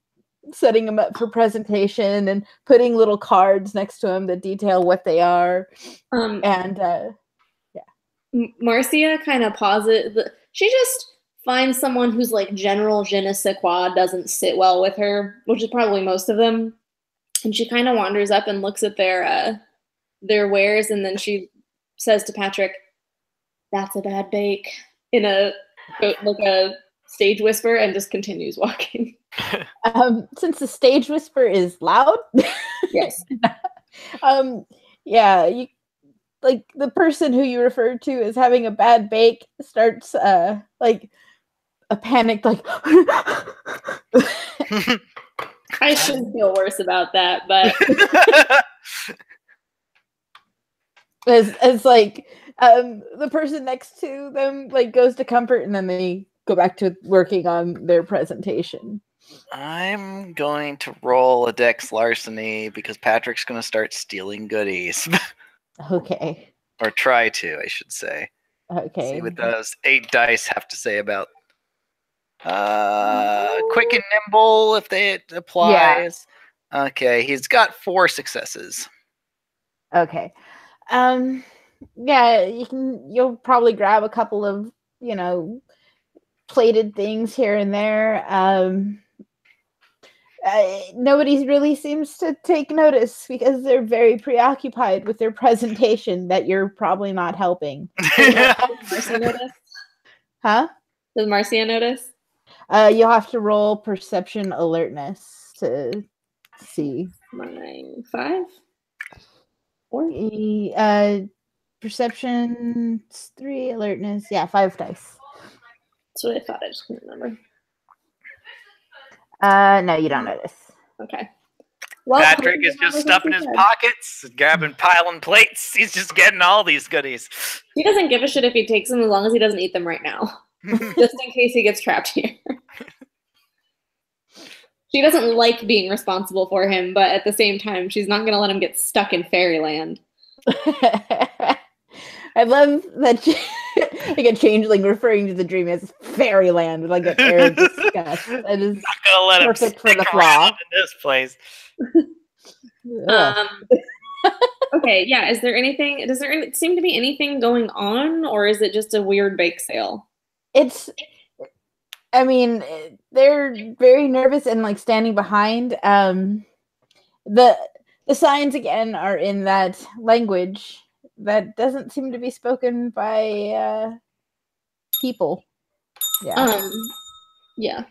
setting them up for presentation and putting little cards next to them that detail what they are. And Marcia kind of pauses. She just finds someone who's like general je ne sais quoi doesn't sit well with her, which is probably most of them. And she kind of wanders up and looks at their wares, and then she says to Patrick, "That's a bad bake," in a stage whisper, and just continues walking. Since the stage whisper is loud, yes. Yeah, you like the person who you referred to as having a bad bake starts like a panic, like. I shouldn't feel worse about that, but as like the person next to them like goes to comfort, and then they go back to working on their presentation. I'm going to roll a dex larceny because Patrick's going to start stealing goodies. Okay. Or try to, I should say. Okay. See what those 8 dice have to say about quick and nimble, if it applies. Yeah. Okay, he's got 4 successes. Okay. Yeah, you'll probably grab a couple of, plated things here and there. Nobody really seems to take notice because they're very preoccupied with their presentation that you're probably not helping. Does Marcia notice? Huh? Does Marcia notice? You'll have to roll perception alertness to see. My 5? 4? Perception 3, alertness. Yeah, 5 dice. That's what I thought. I just couldn't remember. No, you don't notice. Okay. Well, Patrick is just stuffing his pockets, grabbing piling plates. He's just getting all these goodies. He doesn't give a shit if he takes them as long as he doesn't eat them right now. Just in case he gets trapped here. She doesn't like being responsible for him, but at the same time, she's not going to let him get stuck in fairyland. I love that like a changeling referring to the dream as fairyland with like an air of disgust. That is not gonna let perfect him for the flaw in this place. Okay, yeah. Is there anything? Does there seem to be anything going on, or is it just a weird bake sale? I mean, they're very nervous and like standing behind. The signs again are in that language that doesn't seem to be spoken by people. Yeah. Yeah.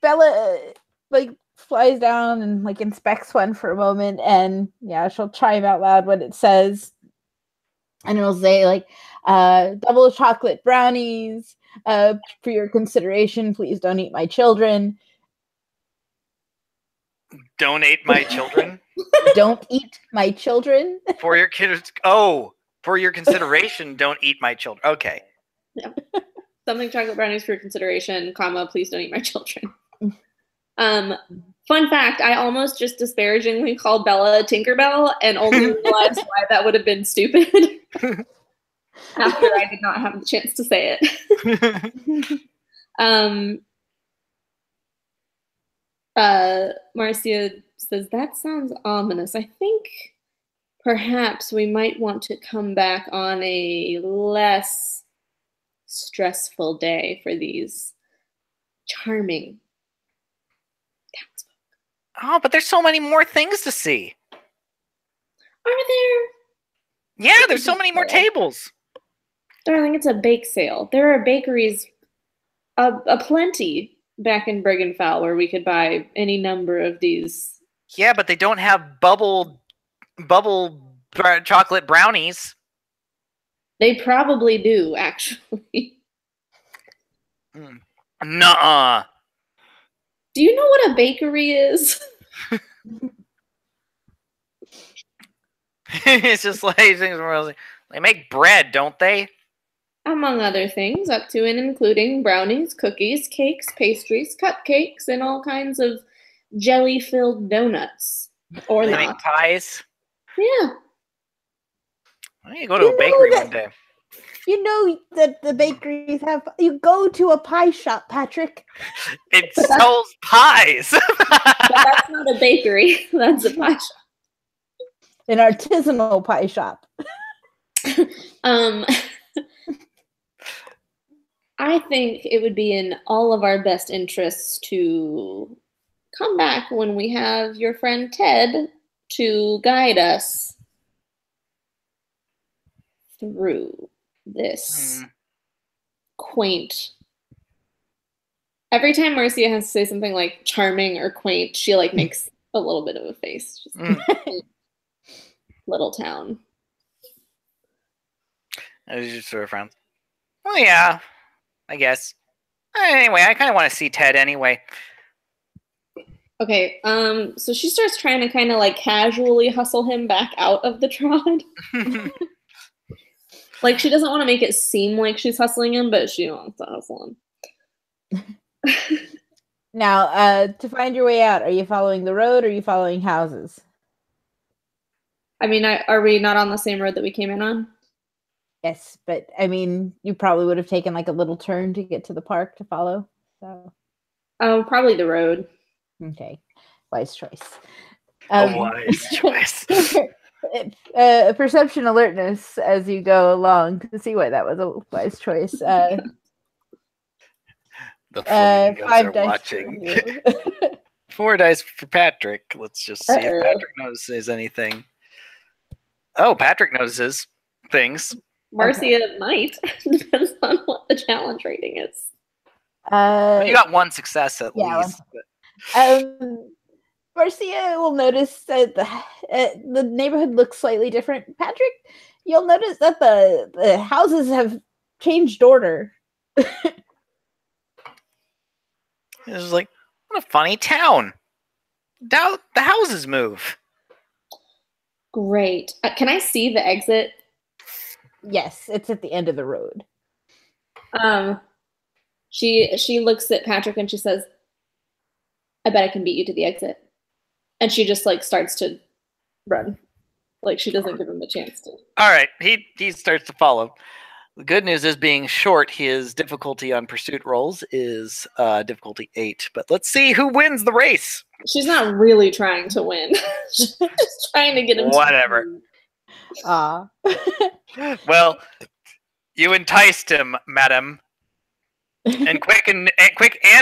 Bella like flies down and like inspects one for a moment, and yeah, she'll chime out loud what it says, and it'll say like double chocolate brownies, for your consideration, please don't eat my children. Donate my children? Don't eat my children. For your kids. Oh, for your consideration, don't eat my children. Okay. Yeah. Something chocolate brownies for your consideration, comma, please don't eat my children. Fun fact, I almost just disparagingly called Bella Tinkerbell and only realized why that would have been stupid after I did not have the chance to say it. Marcia says, that sounds ominous. I think perhaps we might want to come back on a less stressful day for these charming townsfolk. Oh, but there's so many more things to see. Are there? Yeah, there's so many more tables. Darling, it's a bake sale. There are bakeries aplenty back in Briggenfell where we could buy any number of these. Yeah, but they don't have bubble chocolate brownies. They probably do, actually. Nuh-uh. Do you know what a bakery is? It's just like things where they make bread, don't they? Among other things, up to and including brownies, cookies, cakes, pastries, cupcakes, and all kinds of jelly-filled donuts. Or they not. make pies. Yeah. I need to go to a bakery one day. You know that the bakeries have. You go to a pie shop, Patrick. It sells pies. But that's not a bakery. That's a pie shop. An artisanal pie shop. I think it would be in all of our best interests to come back when we have your friend Ted to guide us through this quaint. Every time Marcia has to say something like charming or quaint, she like makes a little bit of a face. Just little town. I was just sort of frowns. Oh yeah, I guess. Anyway, I kind of want to see Ted anyway. Okay, so she starts trying to kind of like casually hustle him back out of the trod. Like she doesn't want to make it seem like she's hustling him, but she wants to hustle him. Now, to find your way out, are you following the road or are you following houses? I mean, are we not on the same road that we came in on? Yes, but I mean, you probably would have taken like a little turn to get to the park to follow. So, Oh, probably the road. Okay, wise choice. A wise choice. Perception alertness as you go along to see why that was a wise choice. The flamingos 5 are dice watching. 4 dice for Patrick. Let's just see if Patrick notices anything. Oh, Patrick notices things. Marcia might. Depends on what the challenge rating is. You got 1 success at least. Marcia will notice that the neighborhood looks slightly different. Patrick, you'll notice that the houses have changed order. It's like, what a funny town. The houses move. Great. Can I see the exit? Yes, it's at the end of the road. She looks at Patrick and she says, I bet I can beat you to the exit. And she just like starts to run. Like she doesn't give him a chance to. All right, he starts to follow. The good news is being short, his difficulty on pursuit rolls is difficulty 8. But let's see who wins the race. She's not really trying to win. She's just trying to get him Whatever. Well, you enticed him, madam. And quick and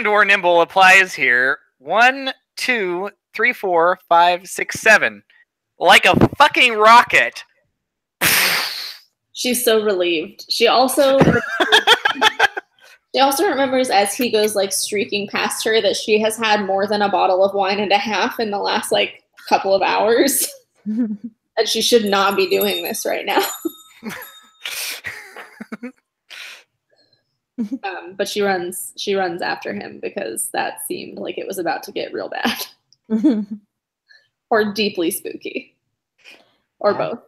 or nimble applies here. 1, 2, 3, 4, 5, 6, 7. Like a fucking rocket. She's so relieved. She also remembers as he goes like streaking past her that she has had more than a bottle of wine and a half in the last like couple of hours. And she should not be doing this right now. But she runs after him because that seemed like it was about to get real bad. Or deeply spooky. Or both.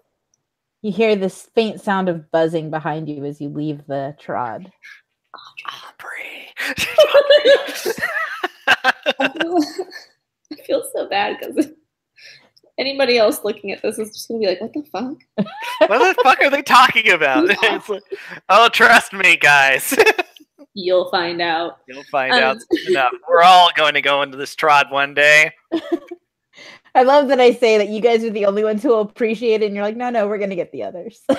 You hear this faint sound of buzzing behind you as you leave the trod. Aubrey. I feel so bad because anybody else looking at this is just going to be like, what the fuck? What the fuck are they talking about? It's like, oh, trust me, guys. You'll find out. You'll find out soon enough. We're all going to go into this trod one day. I love that I say that you guys are the only ones who will appreciate it, and you're like, no, we're going to get the others. No,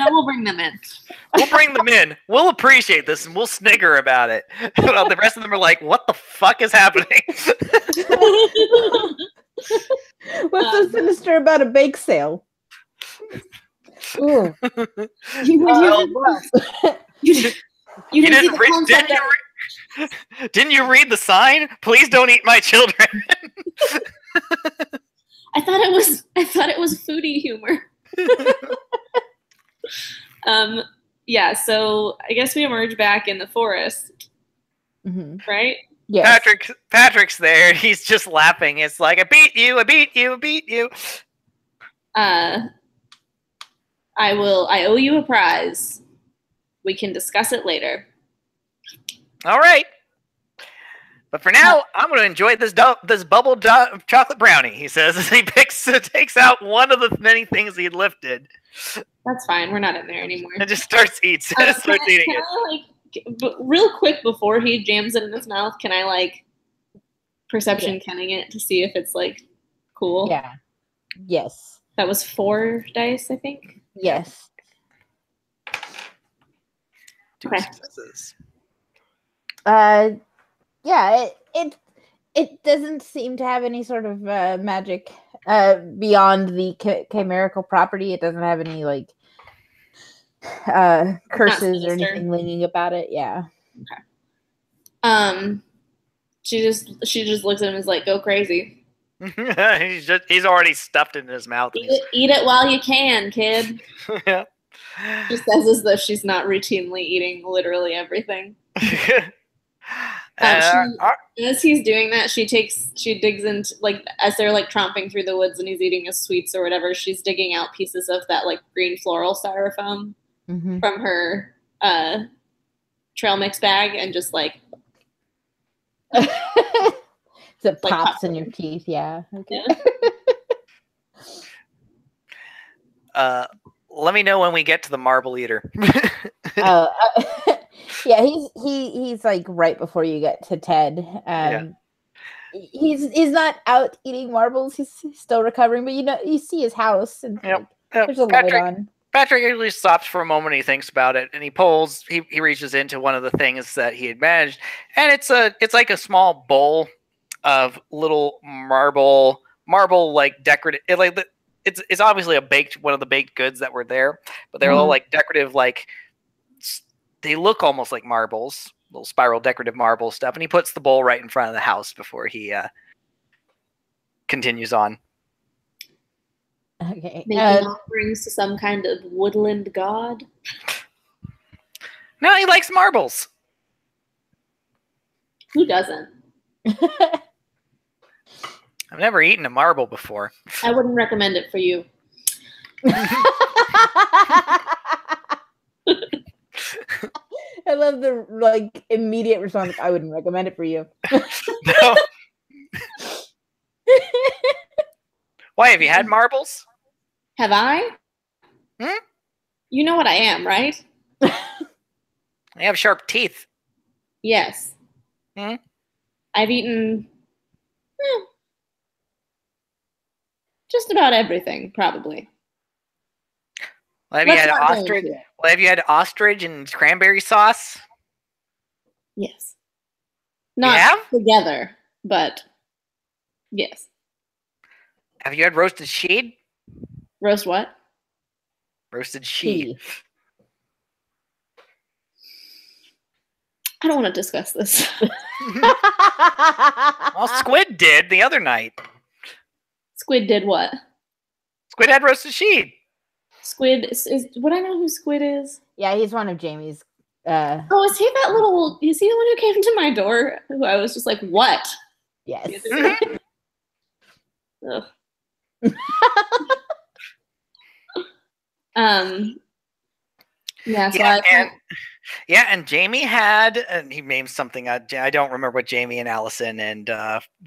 we'll bring them in. We'll bring them in. We'll appreciate this, and we'll snigger about it. Well, the rest of them are like, what the fuck is happening? What's so sinister about a bake sale? You didn't you read the sign? Please don't eat my children. I thought it was foodie humor. Yeah, so I guess we emerge back in the forest. Mm-hmm. Right? Yeah. Patrick's there. He's just laughing. It's like, I beat you. I owe you a prize. We can discuss it later. All right. But for now, I'm going to enjoy this bubble chocolate brownie, he says, as he takes out one of the many things he lifted. That's fine. We're not in there anymore. It just starts eating it. Real quick before he jams it in his mouth, can I like perception kenning it to see if it's like cool? Yeah. Yes. That was 4 dice, I think. Yes. 2 Okay. successes. Yeah, it doesn't seem to have any sort of magic beyond the chimerical property. It doesn't have any like curses or anything leaning about it. Yeah. Okay. She just looks at him and is like, "Go crazy." he's already stuffed it in his mouth. Eat it while you can, kid. Yeah. She says as though she's not routinely eating literally everything. As he's doing that, she digs into, like, as they're like tromping through the woods and he's eating his sweets or whatever, she's digging out pieces of that like green floral styrofoam from her trail mix bag and just like so it pops in your teeth. Yeah. Okay. Yeah. Let me know when we get to the marble eater. Yeah, he's like right before you get to Ted. He's not out eating marbles. He's still recovering, but you see his house and there's a light on. Patrick usually stops for a moment and he thinks about it, and he reaches into one of the things that he had managed, and it's like a small bowl of little marble like decorative. It's obviously one of the baked goods that were there, but they're all like decorative, like they look almost like marbles, little spiral decorative marble stuff. And he puts the bowl right in front of the house before he continues on. Okay. Making offerings to some kind of woodland god. No, he likes marbles. Who doesn't? I've never eaten a marble before. I wouldn't recommend it for you. I love the like immediate response. I wouldn't recommend it for you. No. Why, have you had marbles? Have I? You know what I am, right? I have sharp teeth. Yes. I've eaten just about everything, probably. Well, have you had ostrich and cranberry sauce? Yes. Not together, but yes. Have you had roasted sheed? Roast what? Roasted sheed. I don't want to discuss this. Well, Squid did the other night. Squid did what? Squid had roasted sheed. Squid is would I know who Squid is? Yeah, he's one of Jamie's. Oh, is he that little? Is he the one who came to my door? Who I was just like, what? Yes. And Jamie had, and he named something. I don't remember what Jamie and Allison and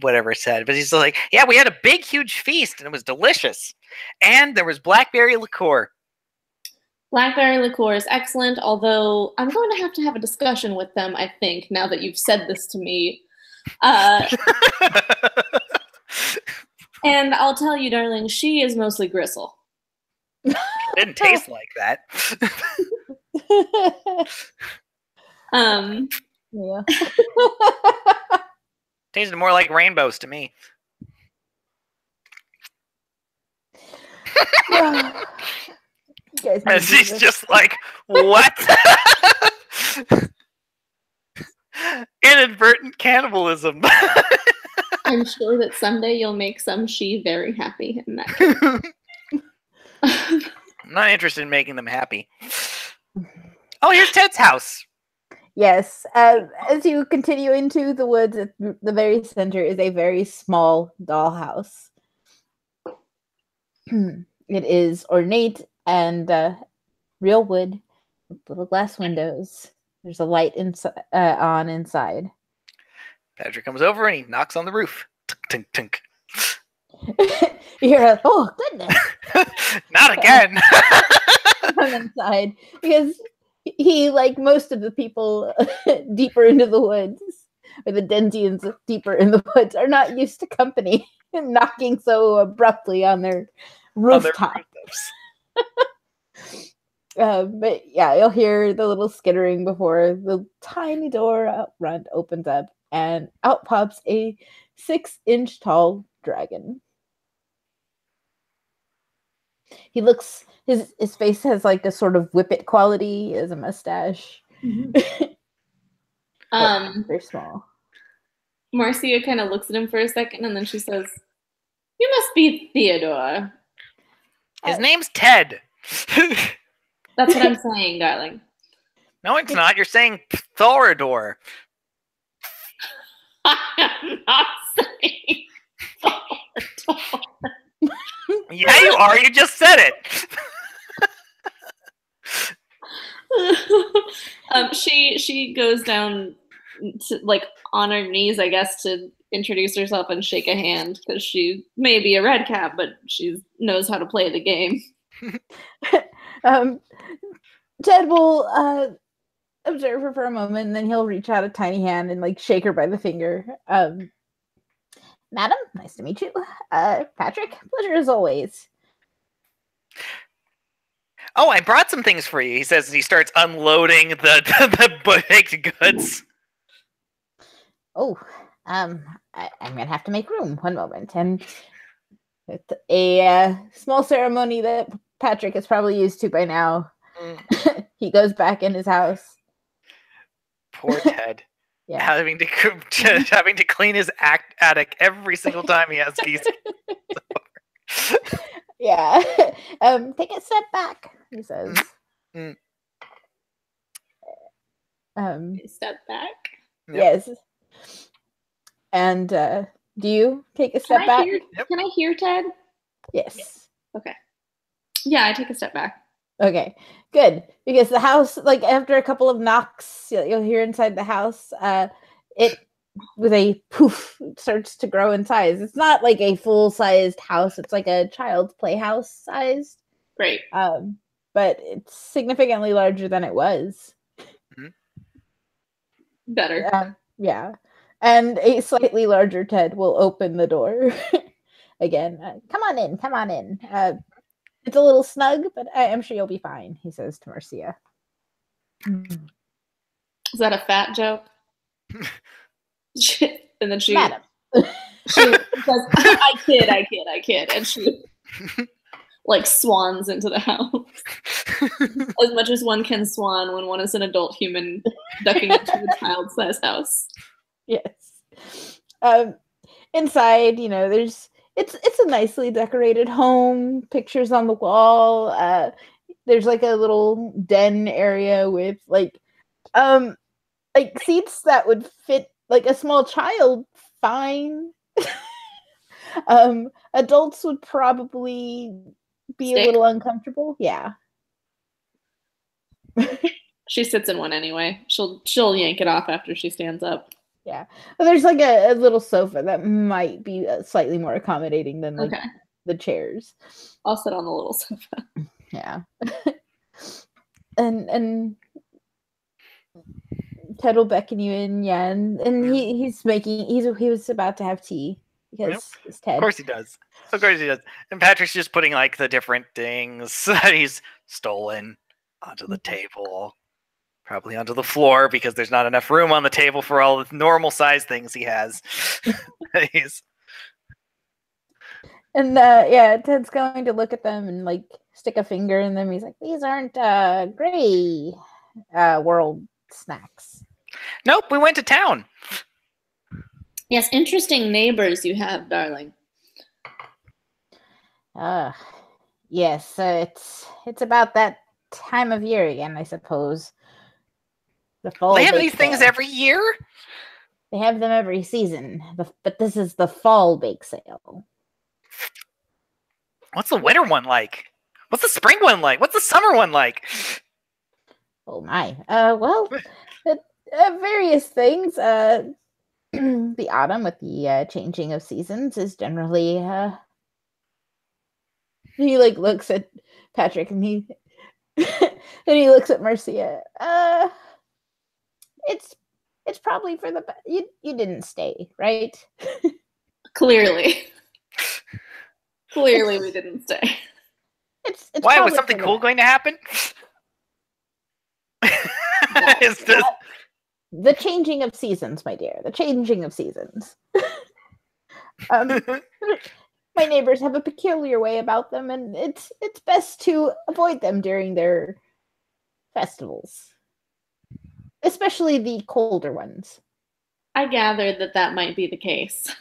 whatever said, but he's like, yeah, we had a big, huge feast, and it was delicious, and there was blackberry liqueur. Blackberry liqueur is excellent, although I'm going to have a discussion with them, I think, now that you've said this to me. And I'll tell you, darling, she is mostly gristle. It didn't taste like that. Yeah. Tasted more like rainbows to me. And she's just like, what? Inadvertent cannibalism. I'm sure that someday you'll make some she very happy in that case. I'm not interested in making them happy. Oh, here's Ted's house. Yes. As you continue into the woods, at the very center is a very small dollhouse. It is ornate and real wood with little glass windows. There's a light on inside. Patrick comes over and he knocks on the roof. Tink, tink, tink. You hear, oh goodness, Not again. from inside, because he, like most of the people deeper into the woods, or the Denzians deeper in the woods, are not used to company knocking so abruptly on their rooftop. But yeah, you'll hear the little skittering before the tiny door out front opens up, and out pops a 6-inch tall dragon. He looks, his face has like a sort of whippet quality as a mustache. Mm-hmm. Very small. Marcia kind of looks at him for a second, and then she says, "You must be Theodore." His name's Ted. That's what I'm saying, darling. No, it's not. You're saying Thorador. I'm not saying Theodore. Yeah, you are. You just said it. She goes down to, like, on her knees, I guess, to introduce herself and shake a hand, because she may be a red cap, but she knows how to play the game. Ted will observe her for a moment, and then he'll reach out a tiny hand and like shake her by the finger. Madam, nice to meet you. Patrick, pleasure as always. Oh, I brought some things for you, he says as he starts unloading the baked goods. Oh, I'm gonna have to make room. One moment. And with a small ceremony that Patrick is probably used to by now, he goes back in his house. Poor Ted. Yeah. Having to clean his attic every single time he has keys. Yeah. Take a step back, he says. Step back? Yep. Yes. And do you take a step back? Can I hear Ted? Yes. Okay. Yeah, I take a step back. Okay, good. Because the house, like after a couple of knocks, you'll hear inside the house, it with a poof starts to grow in size. It's not like a full-sized house. It's like a child's playhouse sized. Great. But it's significantly larger than it was. Better. Yeah. And a slightly larger Ted will open the door. Again, come on in. It's a little snug, but I am sure you'll be fine, he says to Marcia. Is that a fat joke? And then she Madam. She says, I kid. And she like swans into the house. As much as one can swan when one is an adult human ducking into a child-sized house. Yes. Inside, it's a nicely decorated home, pictures on the wall. There's like a little den area with like seats that would fit like a small child fine. Adults would probably be a little uncomfortable. Yeah. She sits in one anyway. She'll yank it off after she stands up. Yeah. But there's like a little sofa that might be slightly more accommodating than like the chairs. I'll sit on the little sofa. Yeah. and Ted will beckon you in, and he was about to have tea because it's Ted. Of course he does. And Patrick's just putting like the different things that he's stolen onto the table. Probably onto the floor because there's not enough room on the table for all the normal size things he has. And Ted's going to look at them and like stick a finger in them. He's like, "These aren't gray world snacks." Nope, we went to town. Yes, interesting neighbors you have, darling. Yes, it's about that time of year again, I suppose. The fall. They have these things every year? They have them every season, but this is the fall bake sale. What's the winter one like? What's the spring one like? What's the summer one like? Oh my. Well, various things. the autumn with the changing of seasons is generally he like looks at Patrick and he and he looks at Marcia. It's probably for the best. You didn't stay, right? Clearly. Clearly we didn't stay. It's Why was something cool going to happen? Is this... The changing of seasons, my dear. The changing of seasons. My neighbors have a peculiar way about them, and it's best to avoid them during their festivals, especially the colder ones. I gathered that might be the case.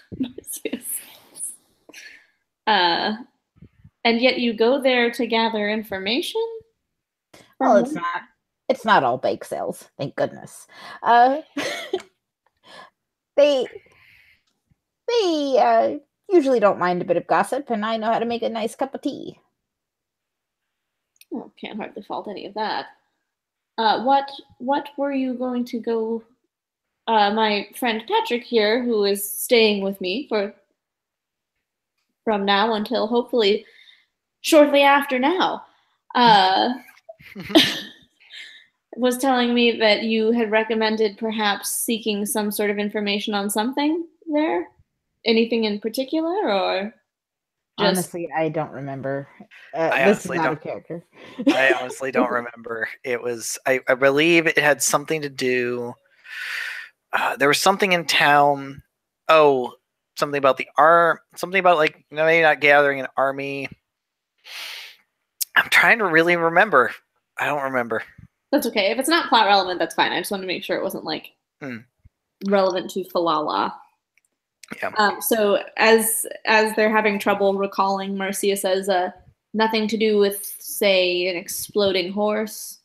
And yet you go there to gather information? Well, it's not all bake sales, thank goodness. They usually don't mind a bit of gossip, and I know how to make a nice cup of tea. Oh, can't hardly fault any of that. What were you going to go? My friend Patrick here, who is staying with me from now until hopefully shortly after now, was telling me that you had recommended perhaps seeking some sort of information on something there. Anything in particular, or just... Honestly, I don't remember. This is not a character. I honestly don't remember. It was, I believe it had something to do. There was something in town. Oh, something about something about like maybe not gathering an army. I'm trying to really remember. I don't remember. That's okay. If it's not plot relevant, that's fine. I just wanted to make sure it wasn't like relevant to Falala. Yeah. So as they're having trouble recalling, Marcia says, nothing to do with, say, an exploding horse.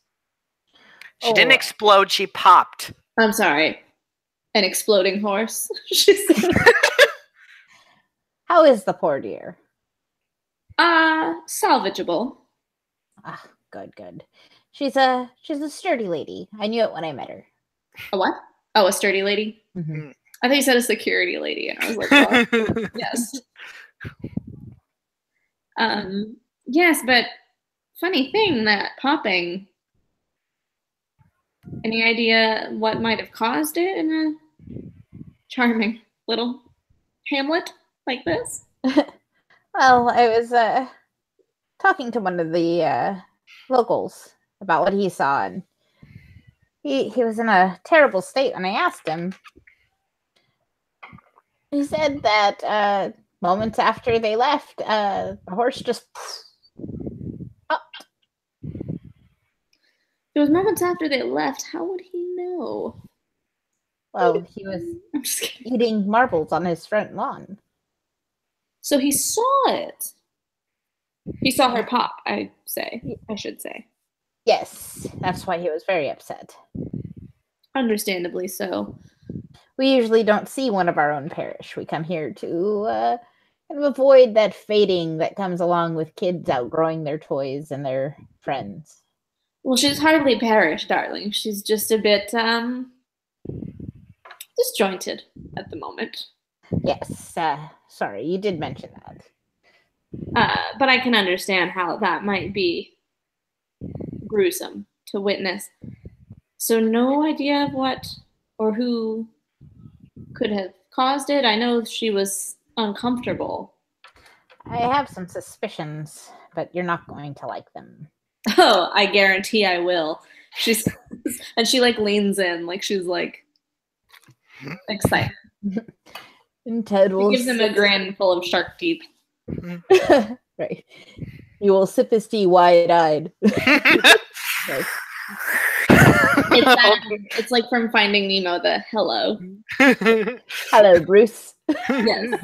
She didn't explode. She popped. I'm sorry. An exploding horse, she said. How is the poor dear? Salvageable. Ah, good. She's a sturdy lady. I knew it when I met her. A what? Oh, a sturdy lady? Mm-hmm. I thought you said a security lady, and I was like, well, yes. Yes, but funny thing, that popping. Any idea what might have caused it in a charming little hamlet like this? Well, I was talking to one of the locals about what he saw, and he was in a terrible state when I asked him. He said that moments after they left, the horse just popped. It was moments after they left. How would he know? Well, he was eating marbles on his front lawn. So he saw it. He saw her pop, I should say. Yes, that's why he was very upset. Understandably so. We usually don't see one of our own parish. We come here to kind of avoid that fading that comes along with kids outgrowing their toys and their friends. Well, she's hardly parish, darling. She's just a bit disjointed at the moment. Yes, sorry, you did mention that. But I can understand how that might be gruesome to witness. So no idea of what or who could have caused it. I know she was uncomfortable. I have some suspicions, but you're not going to like them. Oh, I guarantee I will. And she like leans in, like she's like excited. And Ted will gives him a grin full of shark teeth. Right. He will sip his tea wide-eyed. Right. It's like from Finding Nemo, the hello. Hello, Bruce. Yes.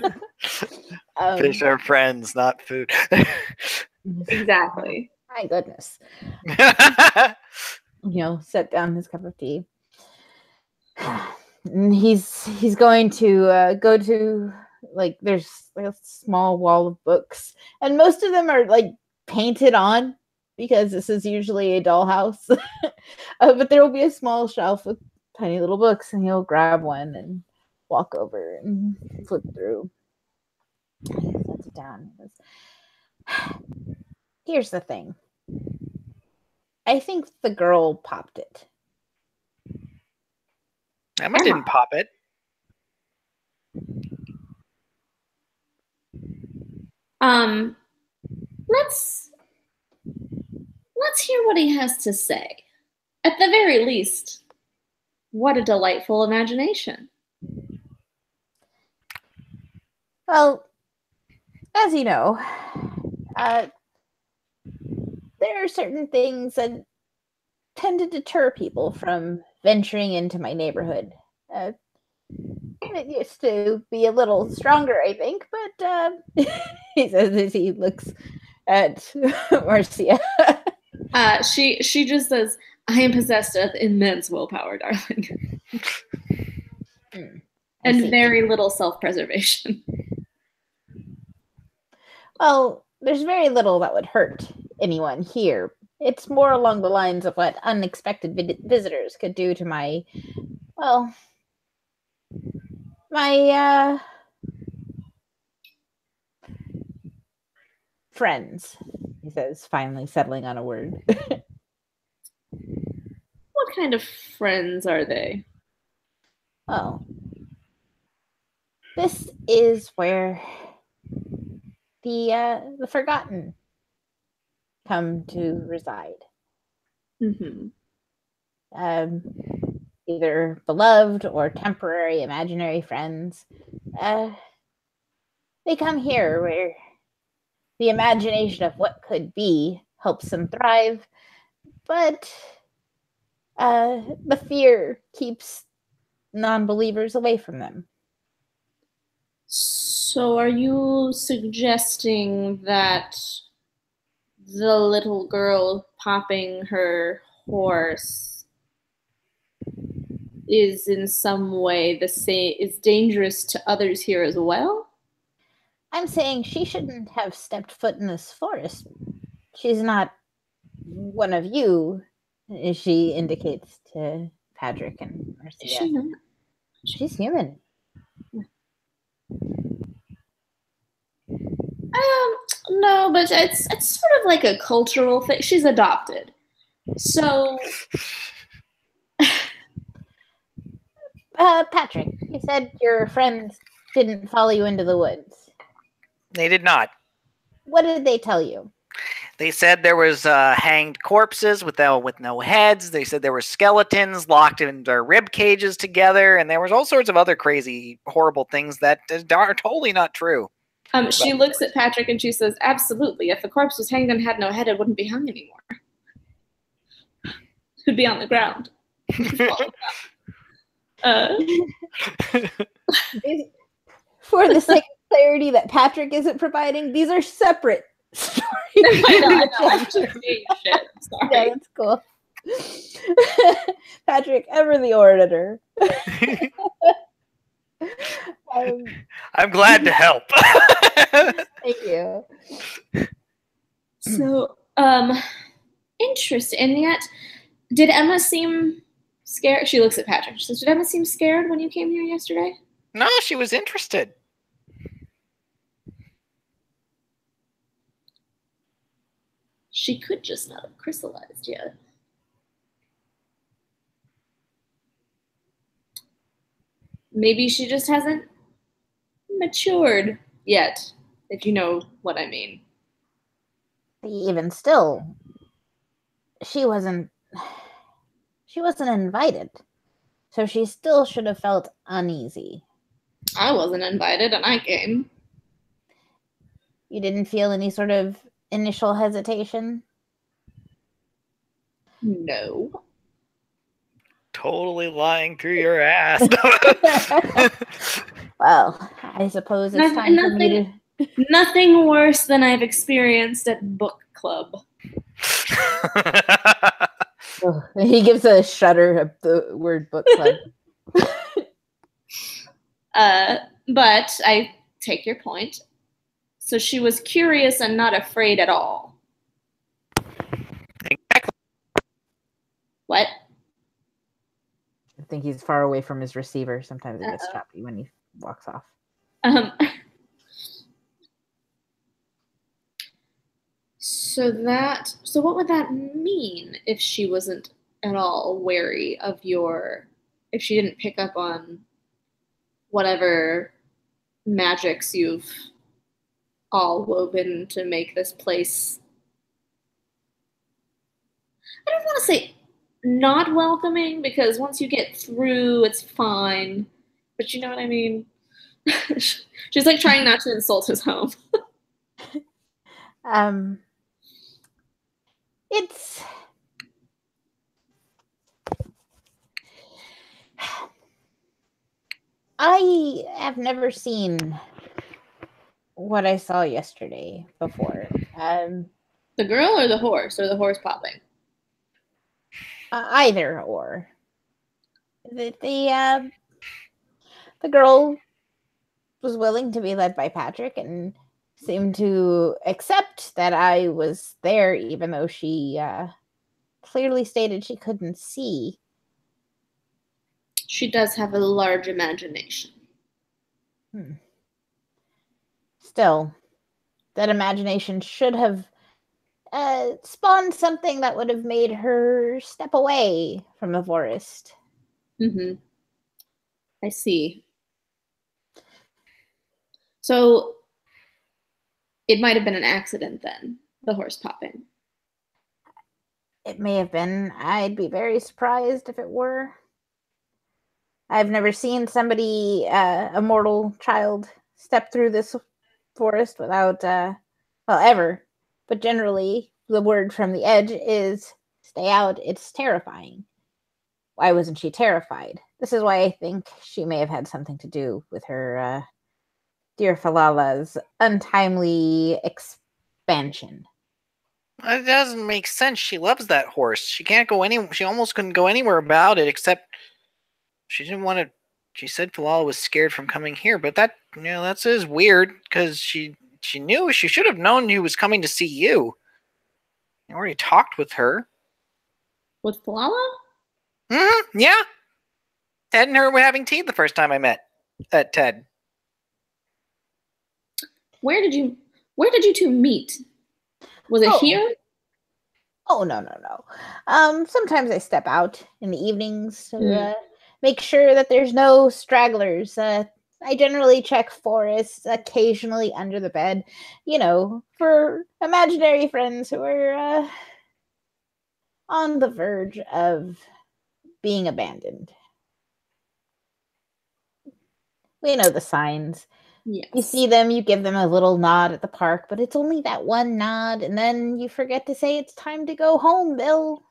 Fish are friends, not food. Exactly. My goodness. Set down his cup of tea. And he's going to go to, like, there's like a small wall of books, and most of them are like painted on because this is usually a dollhouse. But there will be a small shelf with tiny little books, and he'll grab one and walk over and flip through. He sets it down. He goes, here's the thing. I think the girl popped it. Emma didn't pop it. Let's hear what he has to say. At the very least, what a delightful imagination. Well, as you know, there are certain things that tend to deter people from venturing into my neighborhood. It used to be a little stronger, I think, but he says as he looks at Marcia. She just says, I am possessed of immense willpower, darling. And very little self-preservation. Well, there's very little that would hurt anyone here. It's more along the lines of what unexpected visitors could do to my, well, my friends, he says, finally settling on a word. What kind of friends are they? Well, this is where the forgotten come to reside. Either beloved or temporary imaginary friends. They come here where the imagination of what could be helps them thrive, but the fear keeps non-believers away from them. So are you suggesting that the little girl popping her horse is in some way the same, is dangerous to others here as well? I'm saying she shouldn't have stepped foot in this forest. She's not one of you, she indicates to Patrick and Marcia. Is she not? She's human. No, but it's sort of like a cultural thing. She's adopted. So Patrick, you said your friends didn't follow you into the woods. They did not. What did they tell you? They said there was hanged corpses with no heads. They said there were skeletons locked in their rib cages together, and there was all sorts of other crazy, horrible things that are totally not true. She looks at Patrick and she says, absolutely. If the corpse was hanged and had no head, it wouldn't be hung anymore. It would be on the ground. For the sake of clarity that Patrick isn't providing, these are separate stories. I know. I'm just saying shit. Sorry. Yeah, that's cool. Patrick, ever the orator. I'm glad to help. Thank you. So, interesting. And yet, did Emma seem scared? She looks at Patrick. She says, did Emma seem scared when you came here yesterday? No, she was interested. She could just not have crystallized yet. Maybe she just hasn't matured yet, if you know what I mean. Even still, she wasn't invited, so she still should have felt uneasy. I wasn't invited and I came. You didn't feel any sort of initial hesitation? No. Totally lying through your ass. Well, I suppose it's time for me to... Nothing worse than I've experienced at book club. He gives a shudder at the word book club. But I take your point. So she was curious and not afraid at all. Exactly. What? think he's far away from his receiver. Sometimes it gets Uh-oh. choppy when he walks off. So what would that mean if she wasn't at all wary of if she didn't pick up on whatever magics you've all woven to make this place, I don't want to say not welcoming, because once you get through, it's fine. But you know what I mean? She's like trying not to insult his home. It's I have never seen what I saw yesterday before. The girl or the horse popping? Either or. The girl was willing to be led by Patrick and seemed to accept that I was there, even though she clearly stated she couldn't see. She does have a large imagination. Still, that imagination should have spawned something that would have made her step away from the forest. I see. So it might have been an accident then, the horse popping. It may have been. I'd be very surprised if it were. I've never seen somebody, a mortal child, step through this forest without, ever. But generally, the word from the edge is, stay out, it's terrifying. Why wasn't she terrified? This is why I think she may have had something to do with her, dear Falala's untimely expansion. It doesn't make sense. She loves that horse. She can't go she almost couldn't go anywhere about it, except she didn't want to. She said Falala was scared from coming here, but that is weird, because she knew, she should have known he was coming to see you. I already talked with her. With Falala? Yeah. Ted and her were having tea the first time I met Ted. Where did you two meet? Was it here? Oh, no. Sometimes I step out in the evenings to make sure that there's no stragglers. I generally check forests, occasionally under the bed, for imaginary friends who are on the verge of being abandoned. We know the signs. Yes. You see them, you give them a little nod at the park, but it's only that one nod, and then you forget to say it's time to go home, Bill.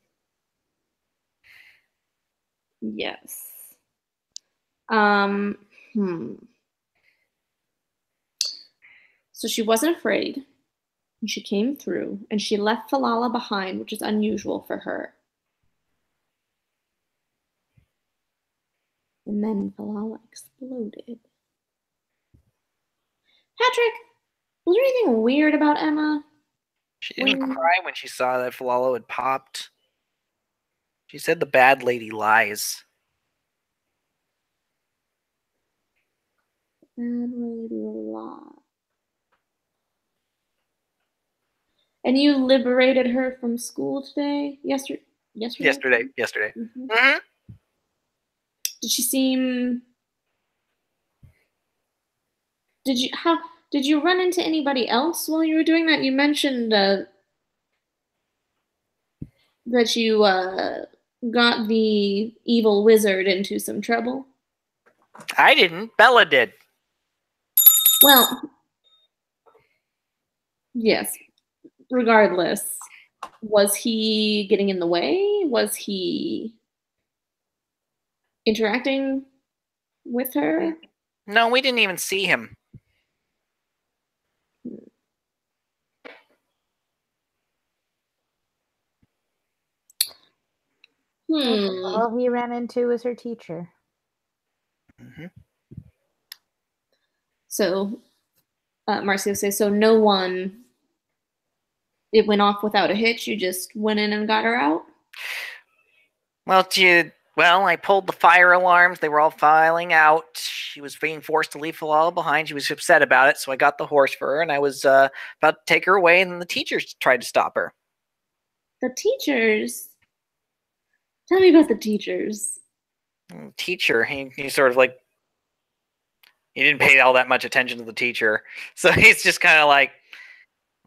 Yes. So she wasn't afraid, and she came through, and she left Falala behind, which is unusual for her. And then Falala exploded. Patrick, was there anything weird about Emma? She didn't cry when she saw that Falala had popped. She said the bad lady lies. Bad lady lies. And you liberated her from school today? Yesterday? Yesterday. Did she seem... Did you run into anybody else while you were doing that? You mentioned that you got the evil wizard into some trouble. I didn't. Bella did. Well, yes. Regardless, was he getting in the way? Was he interacting with her? No, we didn't even see him. All he ran into was her teacher. So, Marcio says, so no one, it went off without a hitch? You just went in and got her out? Well, Well, I pulled the fire alarms. They were all filing out. She was being forced to leave Falala behind. She was upset about it, so I got the horse for her, and I was about to take her away, and the teachers tried to stop her. The teachers? Tell me about the teachers. Teacher, he sort of like, he didn't pay all that much attention to the teacher. So he's just kind of like,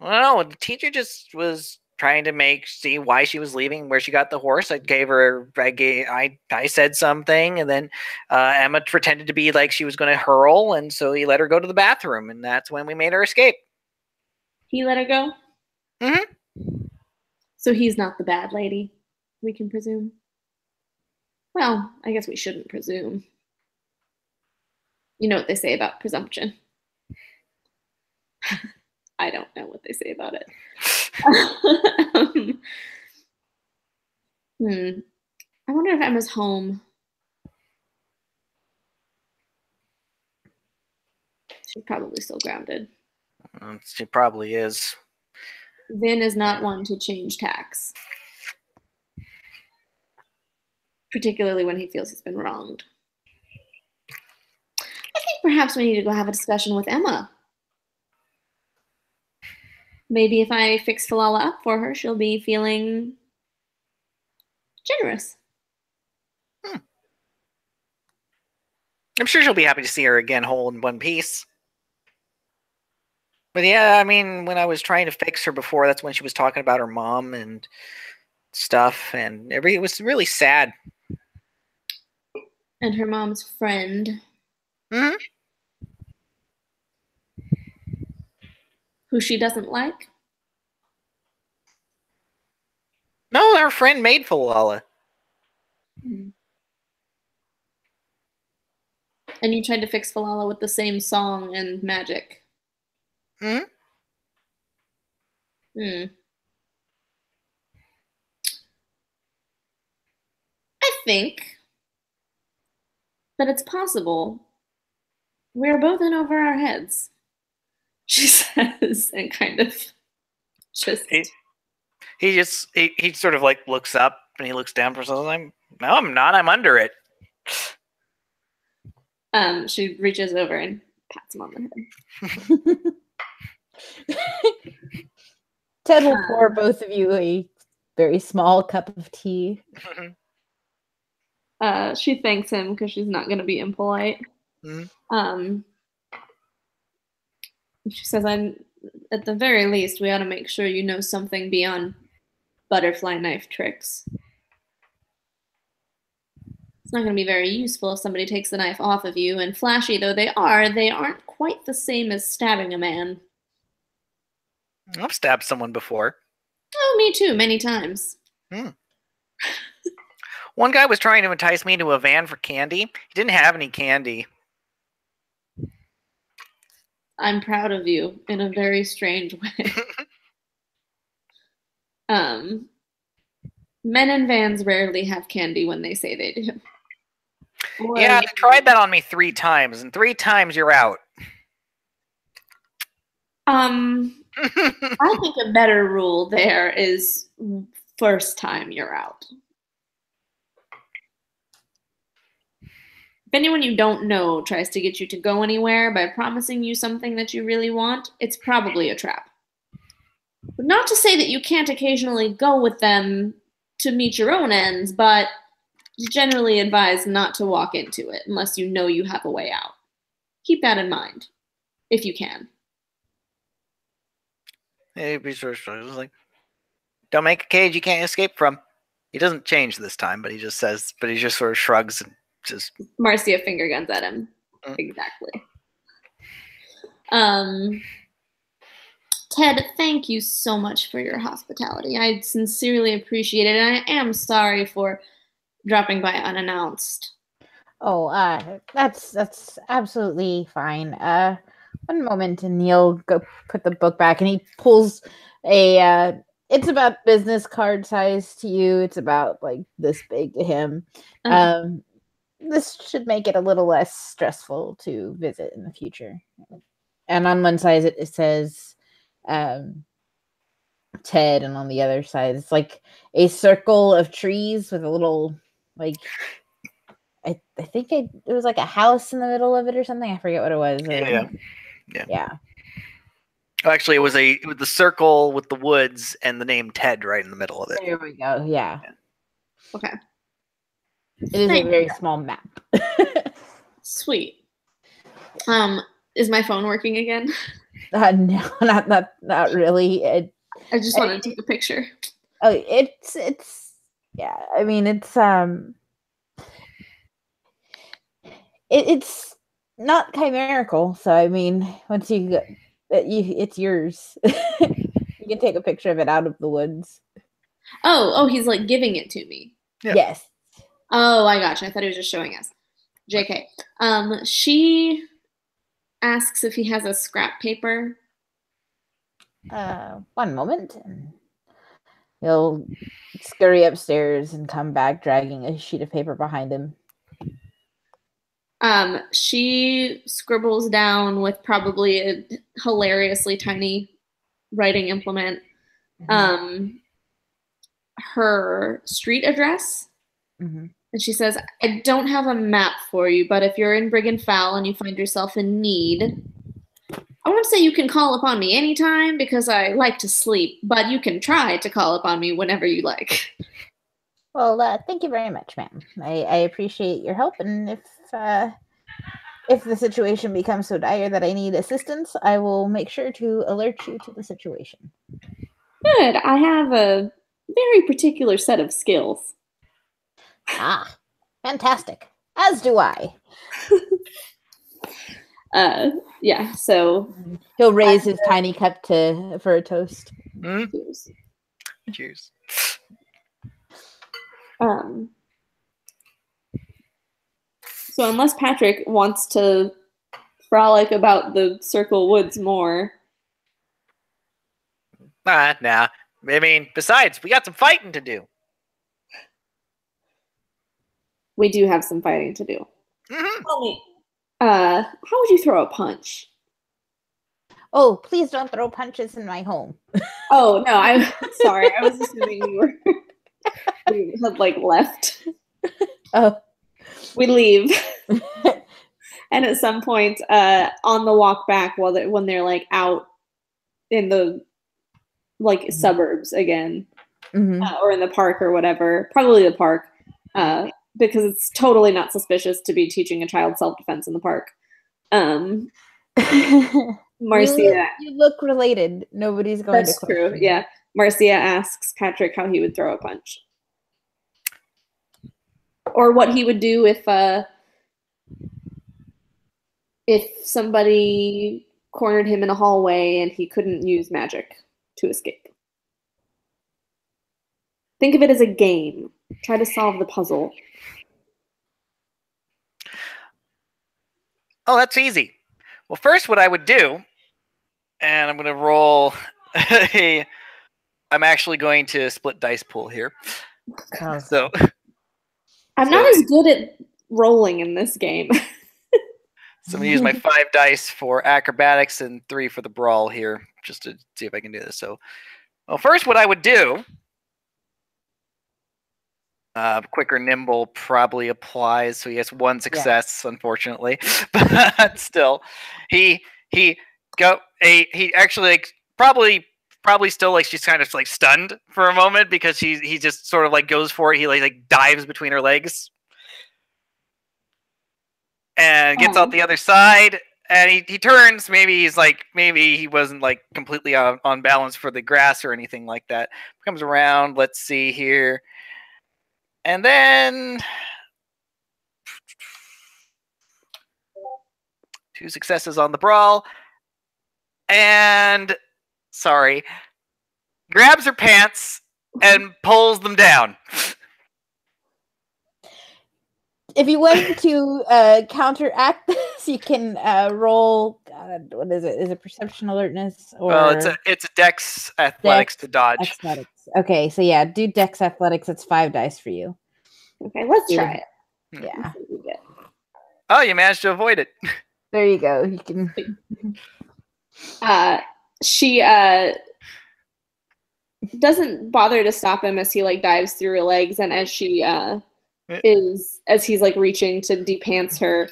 well, the teacher just was trying to see why she was leaving, where she got the horse. I said something, and then Emma pretended to be like she was going to hurl, and so he let her go to the bathroom, and that's when we made her escape. He let her go? Mm-hmm. So he's not the bad lady, we can presume. Well, I guess we shouldn't presume. You know what they say about presumption. I don't know what they say about it. I wonder if Emma's home. She's probably still grounded. She probably is. Vin is not one to change tacks. Particularly when he feels he's been wronged. I think perhaps we need to go have a discussion with Emma. Maybe if I fix Falala up for her, she'll be feeling generous. I'm sure she'll be happy to see her again whole in one piece. But yeah, I mean, when I was trying to fix her before, that's when she was talking about her mom and stuff, and it was really sad. And her mom's friend. Mm-hmm. Who she doesn't like? No, her friend made Falala. And you tried to fix Falala with the same song and magic. I think that it's possible we're both in over our heads, she says, and kind of just... He sort of like looks up and he looks down for something. No, I'm not. I'm under it. She reaches over and pats him on the head. Ted will pour both of you a very small cup of tea. She thanks him because she's not going to be impolite. She says, at the very least, we ought to make sure you know something beyond butterfly knife tricks. It's not going to be very useful if somebody takes the knife off of you, and flashy though they aren't quite the same as stabbing a man. I've stabbed someone before. Oh, me too, many times. One guy was trying to entice me into a van for candy. He didn't have any candy. I'm proud of you in a very strange way. Men in vans rarely have candy when they say they do. Yeah, they tried that on me 3 times, and 3 times you're out. I think a better rule there is first time you're out. If anyone you don't know tries to get you to go anywhere by promising you something that you really want, it's probably a trap. But not to say that you can't occasionally go with them to meet your own ends, but generally advise not to walk into it unless you know you have a way out. Keep that in mind, if you can. He sort of like, don't make a cage you can't escape from. He doesn't change this time, but he just sort of shrugs and just... Marcia finger guns at him. Exactly. Ted, thank you so much for your hospitality. I sincerely appreciate it, and I am sorry for dropping by unannounced. Oh, that's absolutely fine. One moment, and he'll go put the book back, and he pulls a it's about business card size to you. It's about like this big to him. This should make it a little less stressful to visit in the future. And on one side it says Ted, and on the other side it's like a circle of trees with a little like I think it was like a house in the middle of it or something. I forget what it was. Yeah. Oh, actually, it was the circle with the woods and the name Ted right in the middle of it. There we go. Yeah. Okay. It is a very small map. Sweet. Is my phone working again? No, not really. I just want to take a picture. Oh, it's yeah. I mean, it's not chimerical. So I mean, once it's yours. You can take a picture of it out of the woods. Oh, he's like giving it to me. Yeah. Yes. Oh, I gotcha. I thought he was just showing us. JK. She asks if he has a scrap paper. One moment. He'll scurry upstairs and come back dragging a sheet of paper behind him. She scribbles down with probably a hilariously tiny writing implement her street address. And she says, I don't have a map for you, but if you're in Brigand Fowl and you find yourself in need, I won't say you can call upon me anytime because I like to sleep, but you can try to call upon me whenever you like. Well, thank you very much, ma'am. I appreciate your help, and if the situation becomes so dire that I need assistance, I will make sure to alert you to the situation. Good. I have a very particular set of skills. Ah, fantastic. As do I. Yeah, so he'll raise his tiny cup for a toast. Cheers. Cheers. So unless Patrick wants to frolic about the Circle Woods more. Nah. I mean, besides, we got some fighting to do. We do have some fighting to do. Mm-hmm. How would you throw a punch? Oh, please don't throw punches in my home. Oh, no, I'm sorry. I was assuming we had like left. Oh. We leave. And at some point, on the walk back when they're like out in the like suburbs again, or in the park or whatever, probably the park, because it's totally not suspicious to be teaching a child self-defense in the park. Marcia, you look related. Nobody's going that's to true. Yeah. Marcia asks Patrick how he would throw a punch. Or what he would do if somebody cornered him in a hallway and he couldn't use magic to escape. Think of it as a game. Try to solve the puzzle. Oh, that's easy. Well, first what I would do, and I'm going to roll I'm actually going to split dice pool here. So I'm not as good at rolling in this game. So I'm going to use my 5 dice for acrobatics and 3 for the brawl here, just to see if I can do this. So, well, first what I would do, quicker nimble probably applies, so he has 1 success, unfortunately. But still, he actually like, probably still like she's kind of like stunned for a moment because he just sort of like goes for it. He like dives between her legs and gets out the other side, and he turns. Maybe he wasn't like completely on balance for the grass or anything like that. Comes around. Let's see here, and then 2 successes on the brawl, and grabs her pants and pulls them down. If you want to counteract this, you can roll. What is it? Is it perception alertness or? Well, it's a Dex athletics to dodge. Athletics. Okay, so yeah, do Dex athletics. It's 5 dice for you. Okay, let's try it. Yeah. Oh, you managed to avoid it. There you go. You can. She doesn't bother to stop him as he like dives through her legs, and as she is, as he's like reaching to depants her,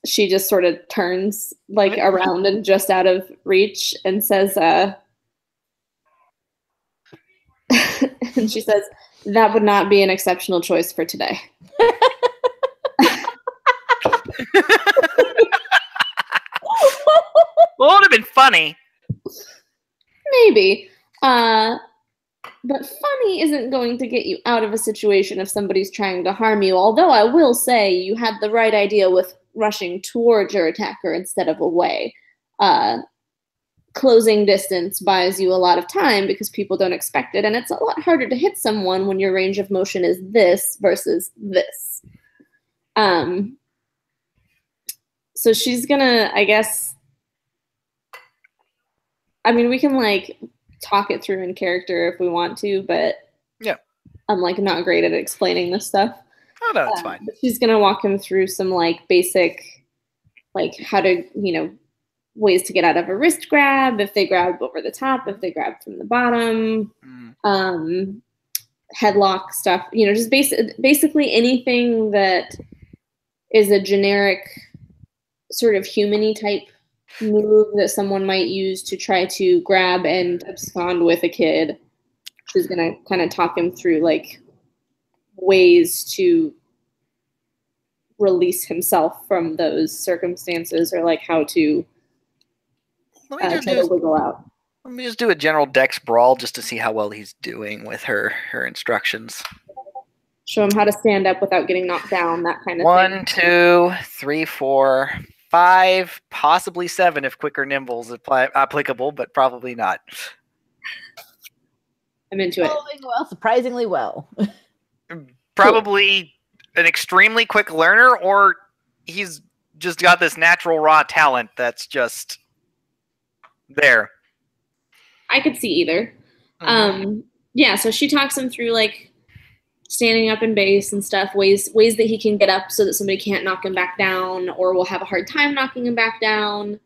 she just sort of turns like around and just out of reach and says, and she says, "That would not be an exceptional choice for today." Well, it would have been funny. Maybe. But funny isn't going to get you out of a situation if somebody's trying to harm you. Although I will say you had the right idea with rushing towards your attacker instead of away. Closing distance buys you a lot of time because people don't expect it. And it's a lot harder to hit someone when your range of motion is this versus this. So she's gonna, I guess, I mean, we can like talk it through in character if we want to, but yeah, I'm like not great at explaining this stuff. Oh no, it's fine. But she's gonna walk him through some like basic, like how to, ways to get out of a wrist grab, if they grab over the top, if they grab from the bottom, headlock stuff, just basically anything that is a generic sort of human-y type move that someone might use to try to grab and abscond with a kid. She's gonna kind of talk him through like ways to release himself from those circumstances, or like how to try to wiggle out. Let me just do a general dex brawl just to see how well he's doing with her instructions. Show him how to stand up without getting knocked down, that kind of thing. 1, thing. 2, 3, 4, 5, possibly 7 if quick or nimble is applicable, but probably not. I'm into it. Well, surprisingly well. Probably an extremely quick learner, or he's just got this natural raw talent that's just there. I could see either. Yeah, so she talks him through like standing up in base and stuff, ways that he can get up so that somebody can't knock him back down or will have a hard time knocking him back down,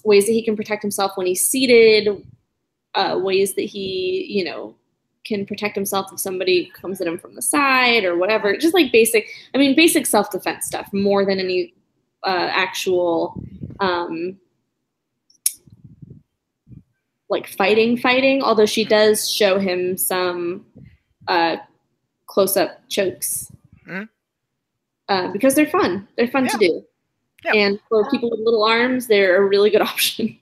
ways that he can protect himself when he's seated, ways that he, can protect himself if somebody comes at him from the side or whatever. Just like basic self-defense stuff more than any actual like fighting, although she does show him some close-up chokes because they're fun. They're fun to do. Yep. And for people with little arms, they're a really good option.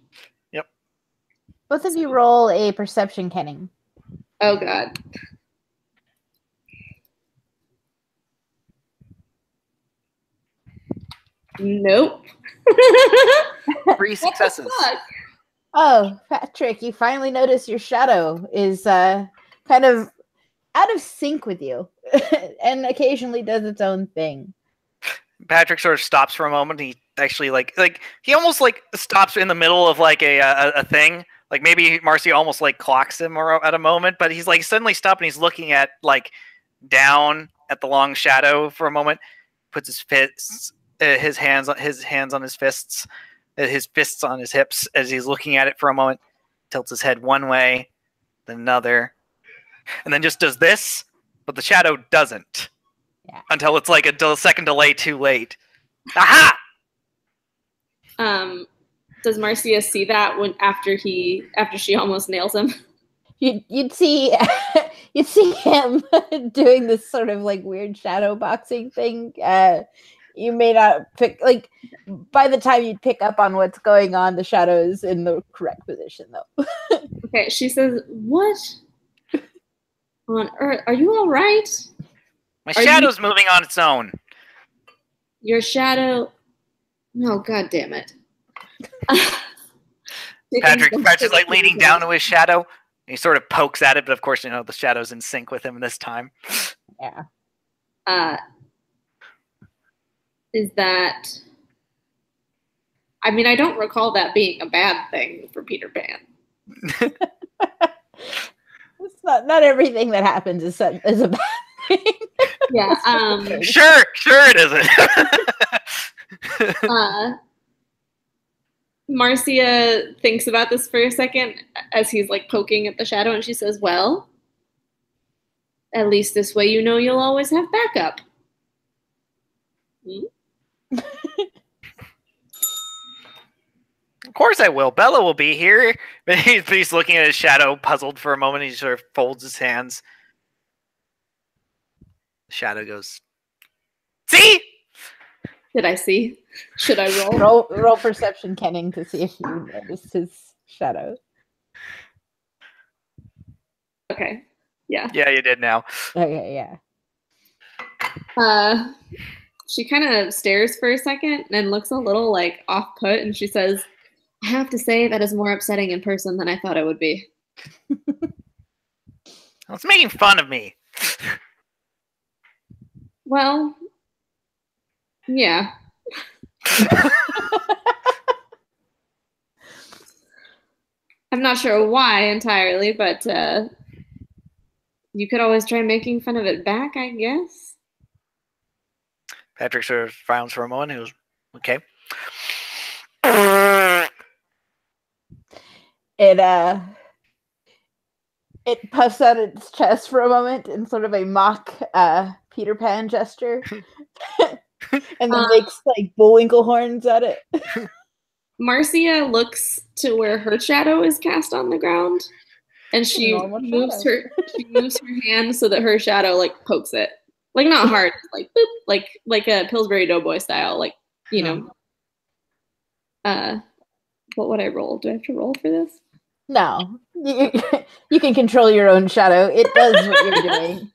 Yep. Both of you roll a perception kenning. Oh, God. Nope. 3 successes. Oh, Patrick, you finally notice your shadow is kind of out of sync with you and occasionally does its own thing. Patrick sort of stops for a moment. He actually like he almost like stops in the middle of like a thing. Like maybe Marcia almost like clocks him at a moment, but he's like suddenly stopped and he's looking at like down at the long shadow for a moment. Puts his fists, his hands on his fists, his fists on his hips as he's looking at it for a moment. Tilts his head one way, then another, and then just does this, but the shadow doesn't. Yeah. Until it's like a second delay too late. Aha! Does Marcia see that after she almost nails him? You'd see him doing this sort of like weird shadow boxing thing. You may not pick, like, by the time you'd pick up on what's going on, the shadow is in the correct position though. Okay, she says, "What on earth? Are you all right? My shadow's moving on its own." Your shadow? No, God damn it. Patrick's like leaning down to his shadow. And he sort of pokes at it, but of course, the shadow's in sync with him this time. Yeah. Is that... I mean, I don't recall that being a bad thing for Peter Pan. It's not everything that happens is a bad thing. Yeah. Sure it isn't. Marcia thinks about this for a second as he's like poking at the shadow, and she says, "Well, At least this way you know you'll always have backup. Of course I will. Bella will be here. But he's looking at his shadow, puzzled for a moment. He sort of folds his hands. The shadow goes, see? Did I see? Should I roll? Roll perception, Kenning, to see if you noticed his shadow. Okay. Yeah. Yeah, you did now. Okay, yeah. She kind of stares for a second and looks a little like off put, and she says, I have to say that is more upsetting in person than I thought it would be. It's making fun of me. Well, yeah. I'm not sure why entirely, but you could always try making fun of it back, I guess. Patrick sort of frowns for a moment. He goes, okay. It puffs out its chest for a moment in sort of a mock Peter Pan gesture. And then makes like bullwinkle horns at it. Marcia looks to where her shadow is cast on the ground, and she moves her hand so that her shadow like pokes it, like not hard, like boop, like a Pillsbury Doughboy style, like you know. What would I roll? Do I have to roll for this? No, you can control your own shadow. It does what you're doing.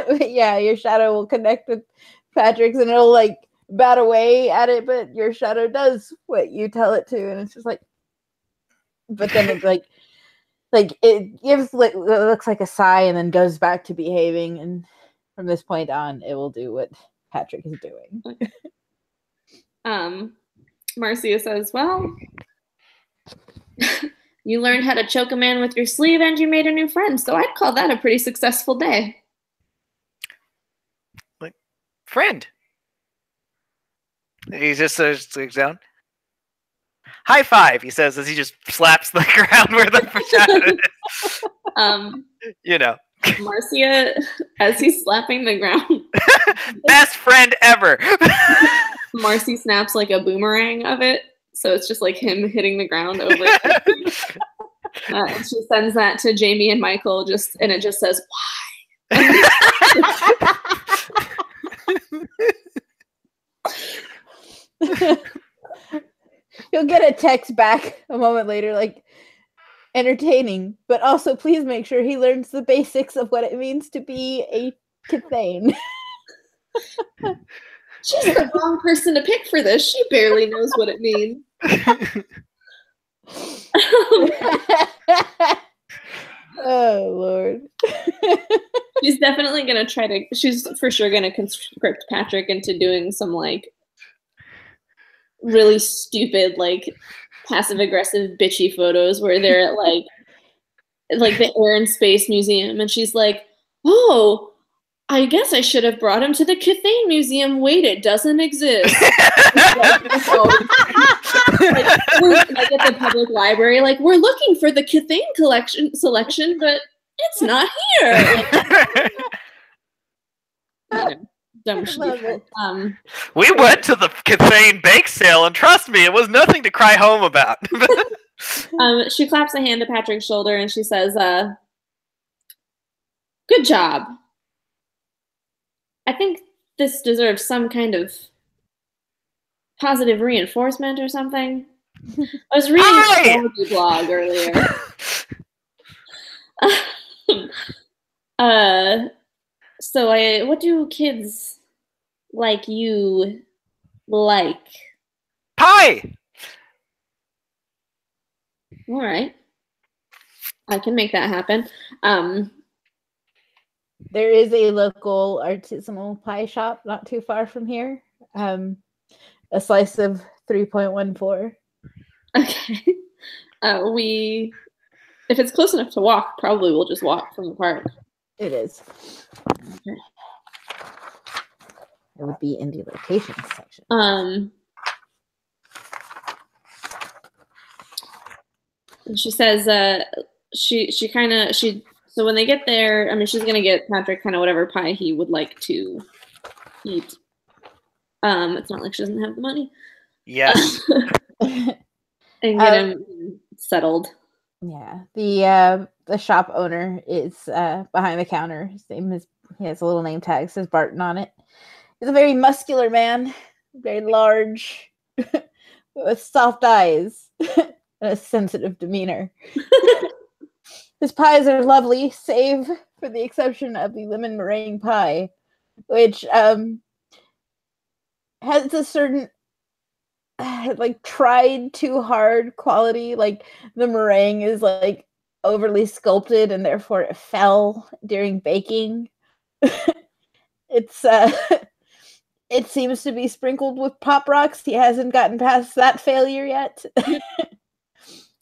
Yeah, your shadow will connect with Patrick's, and it'll like bat away at it, but your shadow does what you tell it to, and it's just like. But then it's like it gives like it looks like a sigh, and then goes back to behaving, and from this point on, it will do what Patrick is doing. Marcia says, well, you learned how to choke a man with your sleeve and you made a new friend, so I'd call that a pretty successful day. Like, friend. He just looks down. High five, he says as he just slaps the ground where the shadow is. You know. Marcia, as he's slapping the ground. Best friend ever. Marcy snaps like a boomerang of it, so it's just like him hitting the ground over. And she sends that to Jamie and Michael, and it just says, "Why?" You'll get a text back a moment later, like entertaining, but also please make sure he learns the basics of what it means to be a Kithane. She's the wrong person to pick for this. She barely knows what it means. Oh, Lord. She's definitely going to she's for sure going to conscript Patrick into doing some, like, really stupid, like, passive-aggressive, bitchy photos where they're at, like the Air and Space Museum, and she's like, oh, I guess I should have brought him to the Kithane Museum. Wait, it doesn't exist. Like at the public library, like, we're looking for the Kithane selection, but it's not here. Like, dumb shit. We went to the Kithane bake sale, and trust me, it was nothing to cry home about. She claps a hand to Patrick's shoulder, and she says, good job. I think this deserves some kind of positive reinforcement or something. I was reading a comedy blog earlier. So what do kids like you like? Pie! All right. I can make that happen. There is a local artisanal pie shop not too far from here. A slice of 3.14. Okay. If it's close enough to walk, probably we'll just walk from the park. It is. Okay. It would be in the locations section. And she says, she So when they get there, I mean, she's gonna get Patrick kind of whatever pie he would like to eat. It's not like she doesn't have the money. Yes. And get him settled. Yeah, the shop owner is behind the counter. His name is, he has a little name tag, says Barton on it. He's a very muscular man, very large, with soft eyes and a sensitive demeanor. His pies are lovely, save for the exception of the lemon meringue pie, which has a certain like tried too hard quality. Like the meringue is like overly sculpted and therefore it fell during baking. It's it seems to be sprinkled with pop rocks. He hasn't gotten past that failure yet.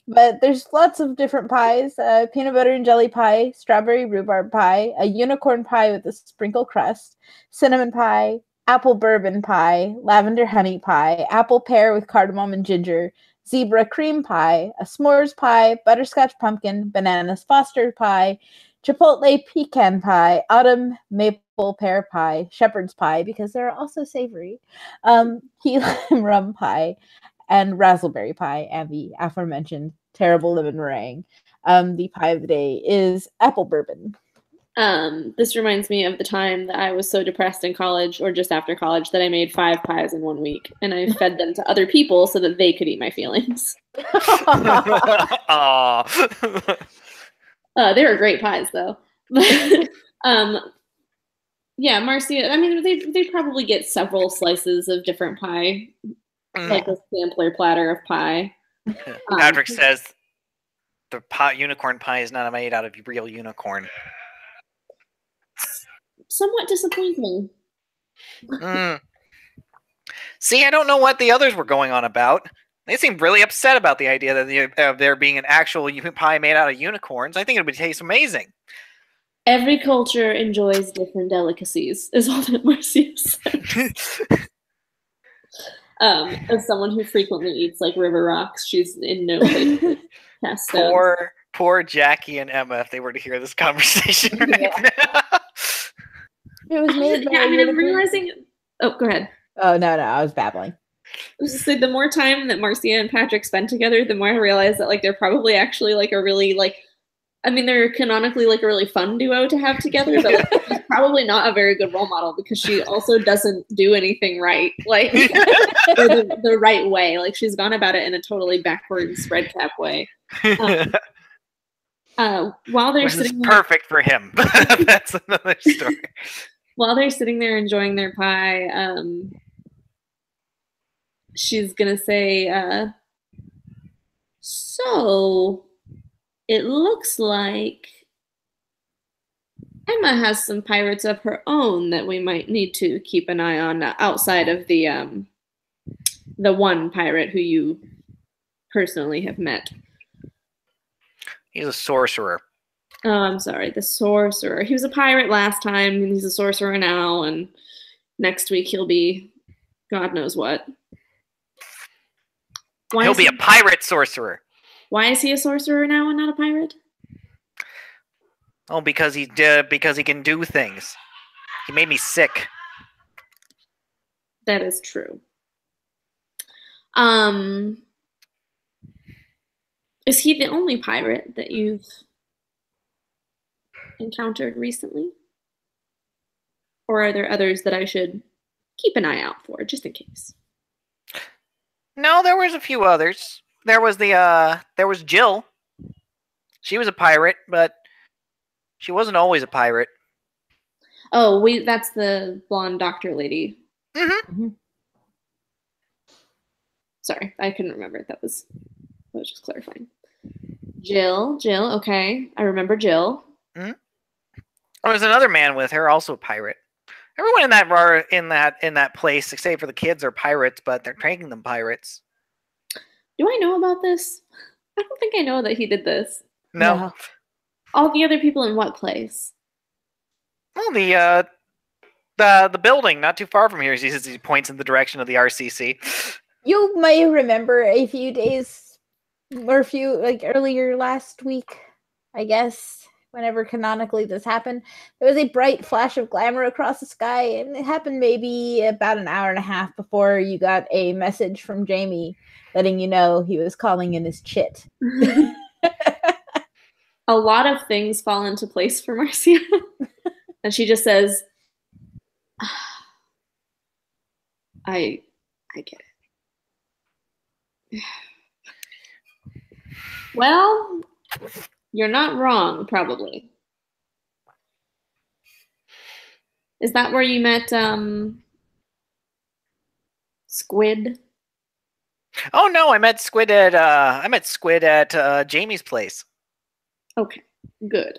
But there's lots of different pies: peanut butter and jelly pie, strawberry rhubarb pie, a unicorn pie with a sprinkle crust, cinnamon pie, apple bourbon pie, lavender honey pie, apple pear with cardamom and ginger, zebra cream pie, a s'mores pie, butterscotch pumpkin, bananas foster pie, chipotle pecan pie, autumn maple pear pie, shepherd's pie, because they're also savory, key lime rum pie, and raspberry pie, and the aforementioned terrible lemon meringue. The pie of the day is apple bourbon. This reminds me of the time that I was so depressed in college, or just after college, that I made 5 pies in 1 week, and I fed them to other people so that they could eat my feelings. They were great pies, though. Yeah, Marcia. I mean, they probably get several slices of different pie, like a sampler platter of pie. Patrick says the unicorn pie is not made out of real unicorn. Somewhat disappointing. See, I don't know what the others were going on about. They seemed really upset about the idea that of there being an actual pie made out of unicorns. I think it would taste amazing. Every culture enjoys different delicacies, is all that Marcia said. As someone who frequently eats like river rocks, she's in no way to cast stones. Poor Jackie and Emma, if they were to hear this conversation right now. It was made by I'm realizing. Oh, go ahead. Oh no, I was babbling. I was just saying, the more time that Marcia and Patrick spend together, the more I realize that like they're probably actually like a really like. I mean, they're canonically like a really fun duo to have together, but like, she's probably not a very good role model because she also doesn't do anything right, like the right way. Like she's gone about it in a totally backwards red cap way. While they're sitting there, perfect for him. That's another story. While they're sitting there enjoying their pie, she's gonna say, "So it looks like Emma has some pirates of her own that we might need to keep an eye on outside of the one pirate who you personally have met." He's a sorcerer. Oh, I'm sorry, the sorcerer. He was a pirate last time, and he's a sorcerer now, and next week he'll be God knows what. He'll be a pirate sorcerer. Why is he a sorcerer now and not a pirate? Oh, because he can do things. He made me sick. That is true. Is he the only pirate that you've encountered recently? Or are there others that I should keep an eye out for, just in case? No, there was a few others. There was Jill. She was a pirate, but she wasn't always a pirate. Oh, that's the blonde doctor lady. Mm-hmm. Sorry, I couldn't remember. That was just clarifying. Jill, okay. I remember Jill. Mm-hmm. Oh, there's another man with her, also a pirate. Everyone in that place, except for the kids, are pirates, but they're making them pirates. Do I know about this? I don't think I know that he did this. No. All the other people in what place? Well, the building not too far from here. He points in the direction of the RCC. You may remember a few days or earlier last week, I guess. whenever canonically this happened, there was a bright flash of glamour across the sky, and it happened maybe about an hour and a half before you got a message from Jamie letting you know he was calling in his chit. A lot of things fall into place for Marcia. And she just says, I get it. Well, you're not wrong, probably. Is that where you met Squid? Oh no, I met Squid at Jamie's place. Okay, good.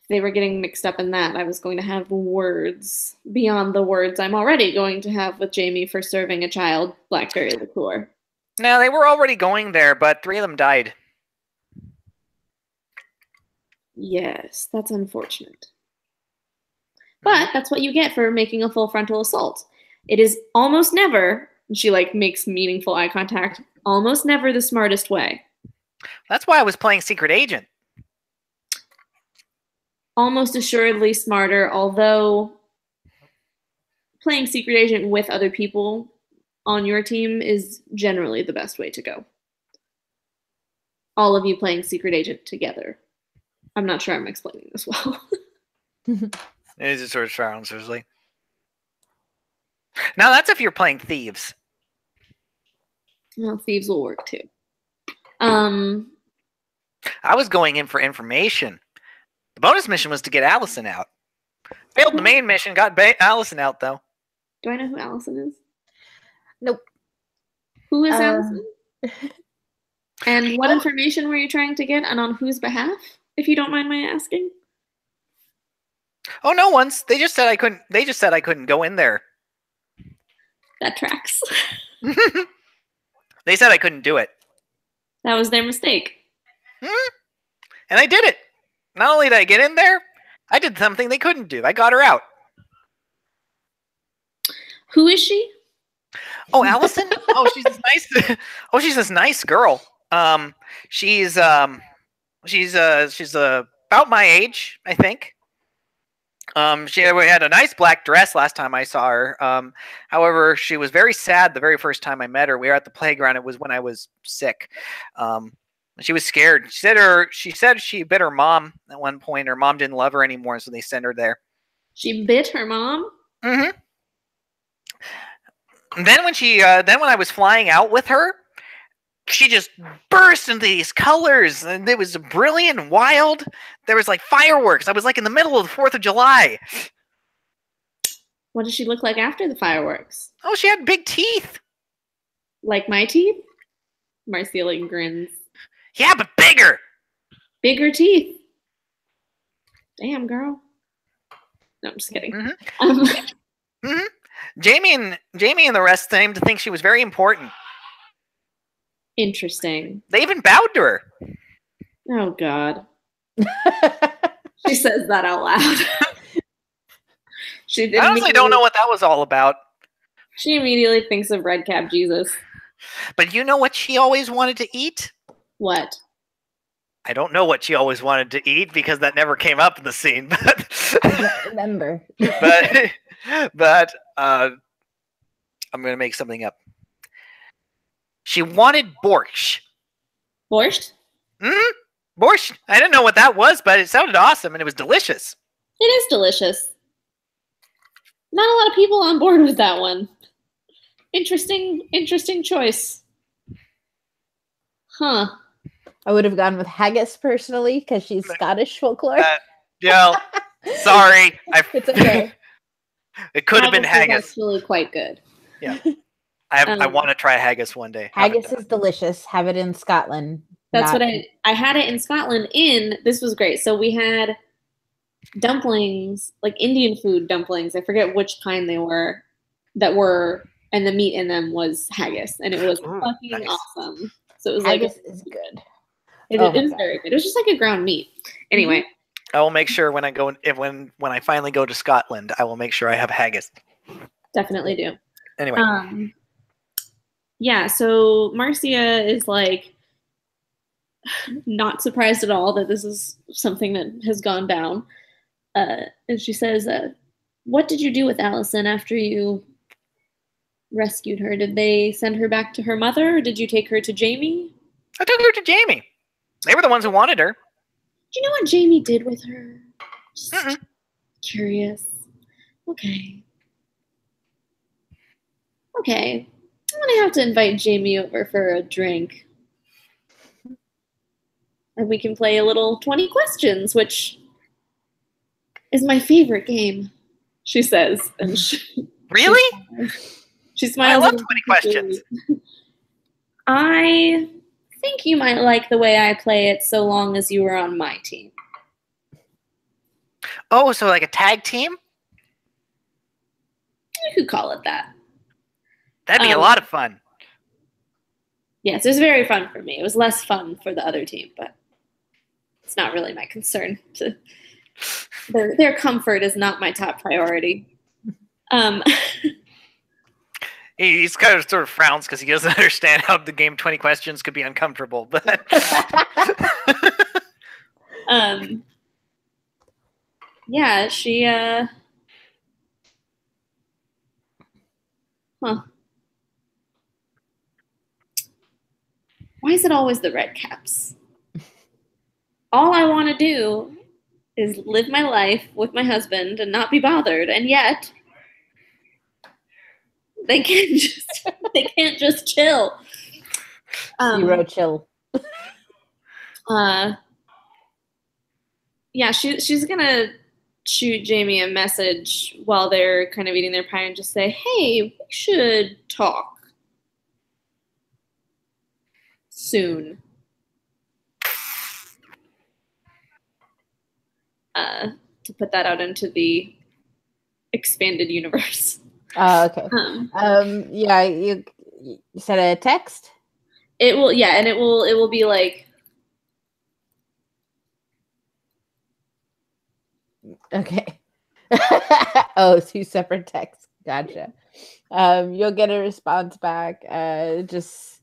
If they were getting mixed up in that, I was going to have words beyond the words I'm already going to have with Jamie for serving a child blackberry liqueur. No, they were already going there, but 3 of them died. Yes, that's unfortunate. But that's what you get for making a full frontal assault. It is almost never, she like makes meaningful eye contact, almost never the smartest way. That's why I was playing Secret Agent. Almost assuredly smarter, although playing Secret Agent with other people on your team is generally the best way to go. All of you playing Secret Agent together. I'm not sure I'm explaining this well. It is a sort of seriously. Now that's if you're playing Thieves. Well, Thieves will work too. I was going in for information. The bonus mission was to get Allison out. Failed the main mission, got Allison out though. Do I know who Allison is? Nope. Who is Allison? And what information were you trying to get, and on whose behalf, if you don't mind my asking? Oh, no one's. They just said I couldn't. They just said I couldn't go in there. That tracks. They said I couldn't do it. That was their mistake. And I did it. Not only did I get in there, I did something they couldn't do. I got her out. Who is she? Oh, Allison? Oh, she's this nice. Oh, she's this nice girl. She's about my age, I think. She had a nice black dress last time I saw her. However, she was very sad the very first time I met her. We were at the playground. It was when I was sick. She was scared. She said she bit her mom at one point. Her mom didn't love her anymore, so they sent her there. She bit her mom? Mm-hmm. And then when I was flying out with her, she just burst into these colors, and it was brilliant and wild. There was like fireworks. I was like in the middle of the 4th of July. What did she look like after the fireworks? Oh, she had big teeth. Like my teeth? Marcia like grins. Yeah, but bigger. Bigger teeth. Damn, girl. No, I'm just kidding. Mm-hmm. Jamie and the rest seemed to think she was very important. Interesting. They even bowed to her. Oh, God. She says that out loud. I honestly don't know what that was all about. She immediately thinks of Red Cap Jesus. But you know what she always wanted to eat? What? I don't know what she always wanted to eat because that never came up in the scene. But I don't remember. but I'm going to make something up. She wanted borscht. Borscht? Mm-hmm. Borscht. I didn't know what that was, but it sounded awesome and it was delicious. It is delicious. Not a lot of people on board with that one. Interesting choice. Huh. I would have gone with haggis personally because she's Scottish folklore. Sorry. It's okay. It could have been haggis. It's actually quite good. Yeah. I want to try haggis one day. Haggis is delicious. Have it in Scotland. That's what I had it in Scotland this was great. So we had dumplings, like Indian food dumplings. I forget which kind they were, and the meat in them was haggis, and it was fucking awesome. So it was haggis is good. It is very good. It was just like a ground meat. Anyway. I will make sure when I finally go to Scotland, I will make sure I have haggis. Definitely do. Anyway. Yeah, so Marcia is like, not surprised at all that this is something that has gone down. And she says, what did you do with Allison after you rescued her? Did they send her back to her mother, or did you take her to Jamie? I took her to Jamie. They were the ones who wanted her. Do you know what Jamie did with her? Just curious. Okay. Okay. I'm gonna have to invite Jamie over for a drink. And we can play a little 20 questions, which is my favorite game, she says. And Really? She smiles. I love 20 questions. I think you might like the way I play it so long as you were on my team. Oh, so like a tag team? You could call it that. That'd be a lot of fun. Yes, it was very fun for me. It was less fun for the other team, but it's not really my concern. Their comfort is not my top priority. He's kind of sort of frowns because he doesn't understand how the game 20 questions could be uncomfortable. But yeah, she Why is it always the red caps? All I want to do is live my life with my husband and not be bothered, and yet they can't just chill. Zero chill. Yeah, she's gonna shoot Jamie a message while they're kind of eating their pie and just say, "Hey, we should talk soon." To put that out into the expanded universe. Okay. Yeah, you said a text? It will, yeah, and it will be like. Okay. Oh, 2 separate texts. Gotcha. You'll get a response back. Just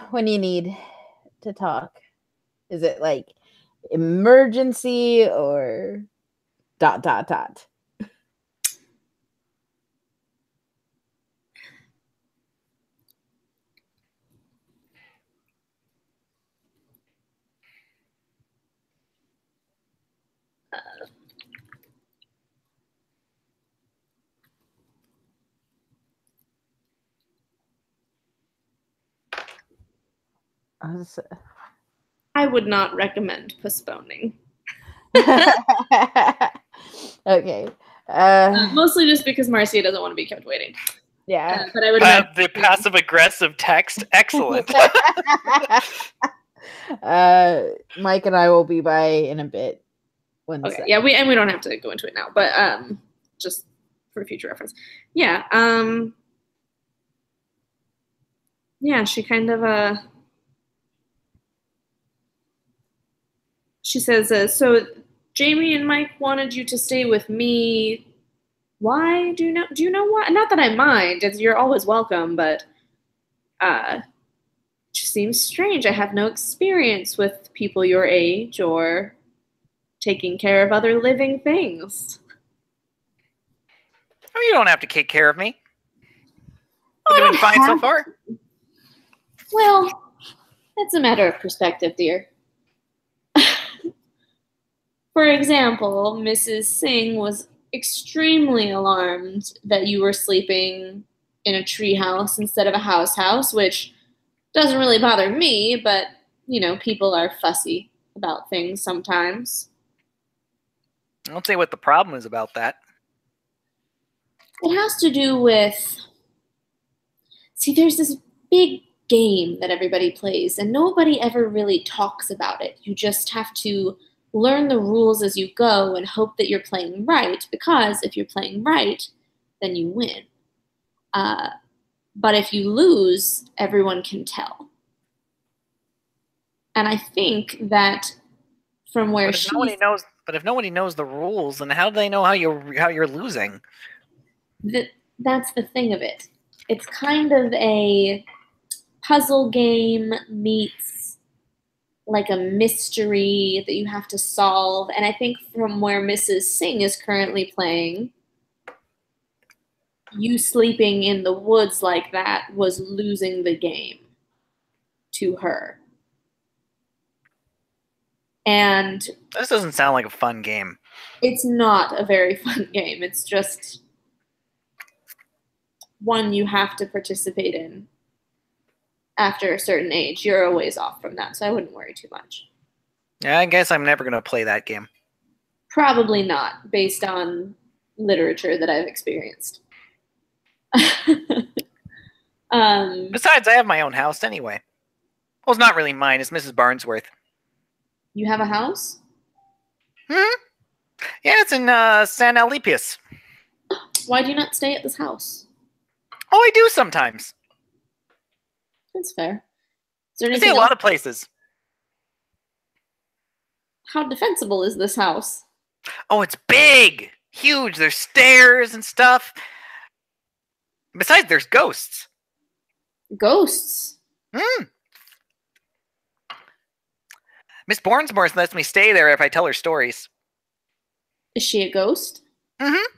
when you need to talk. Is it like emergency or ... I would not recommend postponing. Okay. Mostly just because Marcia doesn't want to be kept waiting. Yeah. But I would the passive aggressive text. Excellent. Mike and I will be by in a bit. Okay. Yeah, we don't have to go into it now, but just for future reference. Yeah. Yeah, she kind of she says, so Jamie and Mike wanted you to stay with me. Why? Do you know why? Not that I mind. You're always welcome, but it just seems strange. I have no experience with people your age or taking care of other living things. Oh, you don't have to take care of me. I'm doing fine so far. Well, that's a matter of perspective, dear. For example, Mrs. Singh was extremely alarmed that you were sleeping in a treehouse instead of a house, which doesn't really bother me, but, people are fussy about things sometimes. I don't say what the problem is about that. It has to do with... See, there's this big game that everybody plays, and nobody ever really talks about it. You just have to learn the rules as you go and hope that you're playing right, because if you're playing right, then you win. But if you lose, everyone can tell. And I think that from where if nobody knows the rules, then how do they know how you're losing? That's the thing of it. It's kind of a puzzle game meets like a mystery that you have to solve. And I think from where Mrs. Singh is currently playing, you sleeping in the woods like that was losing the game to her. And this doesn't sound like a fun game. It's not a very fun game. It's just one you have to participate in after a certain age. You're a ways off from that, so I wouldn't worry too much. Yeah, I guess I'm never going to play that game. Probably not, based on literature that I've experienced. Besides, I have my own house anyway. Well, it's not really mine. It's Mrs. Barnsworth. You have a house? Hmm? Yeah, it's in San Alipius. Why do you not stay at this house? Oh, I do sometimes. That's fair. Is there I anything stay a lot of places. How defensible is this house? Oh, it's big! Huge! There's stairs and stuff. Besides, there's ghosts. Ghosts? Miss Barnsworth lets me stay there if I tell her stories. Is she a ghost? Mm-hmm.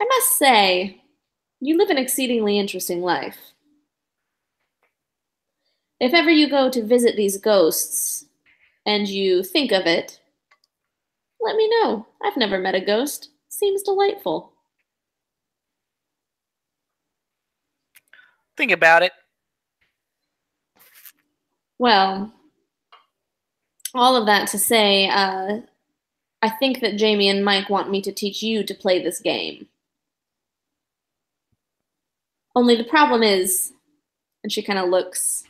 I must say, you live an exceedingly interesting life. If ever you go to visit these ghosts and you think of it, let me know. I've never met a ghost. Seems delightful. Think about it. Well, all of that to say, I think that Jamie and Mike want me to teach you to play this game. Only the problem is, and she kind of looks,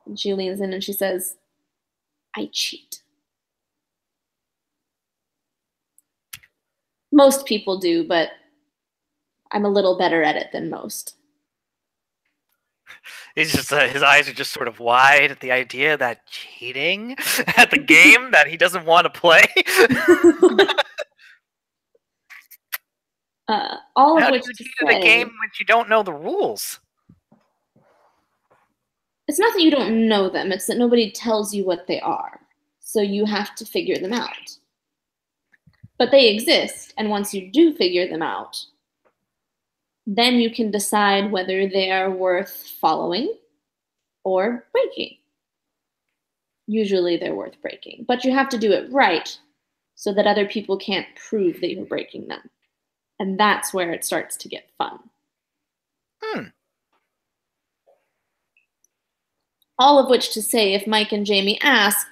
and she leans in and she says, I cheat. Most people do, but I'm a little better at it than most. He's just his eyes are just sort of wide at the idea that cheating at the game that he doesn't want to play. All of How which do you to cheat say, at a game when you don't know the rules? it's not that you don't know them, it's that nobody tells you what they are. So you have to figure them out. But they exist, and once you do figure them out, then you can decide whether they are worth following or breaking. Usually they're worth breaking, but you have to do it right so that other people can't prove that you're breaking them. And that's where it starts to get fun. All of which to say, if Mike and Jamie ask,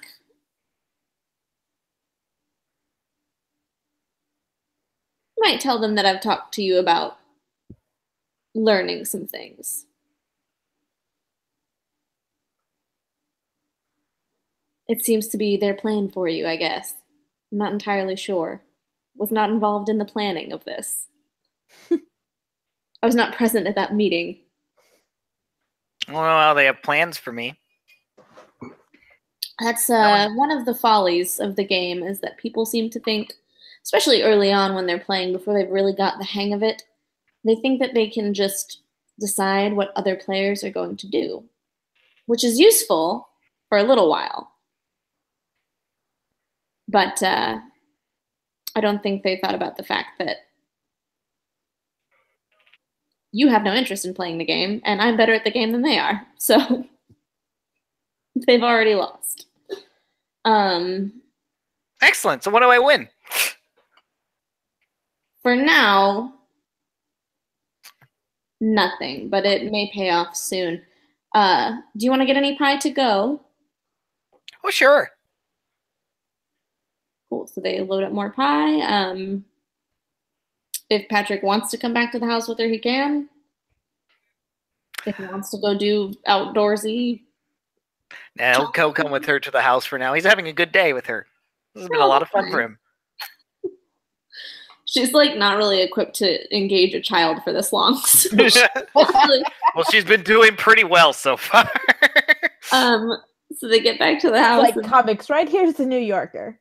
I might tell them that I've talked to you about learning some things. It seems to be their plan for you, I guess. I'm not entirely sure. Was not involved in the planning of this. I was not present at that meeting. Well, they have plans for me. That's one of the follies of the game, is that people seem to think, especially early on when they're playing, before they've really got the hang of it, they think that they can just decide what other players are going to do, which is useful for a little while. But I don't think they thought about the fact that you have no interest in playing the game, and I'm better at the game than they are. So they've already lost. Excellent. So what do I win? For now, nothing, but it may pay off soon. Do you want to get any pie to go? Oh, sure. Cool. So they load up more pie. If Patrick wants to come back to the house with her, he can. If he wants to go do outdoorsy. Now he'll come with her to the house for now. He's having a good day with her. This has been a lot of fun for him. She's like not really equipped to engage a child for this long. So well, she's been doing pretty well so far. So they get back to the house. Like comics, right? Here's the New Yorker.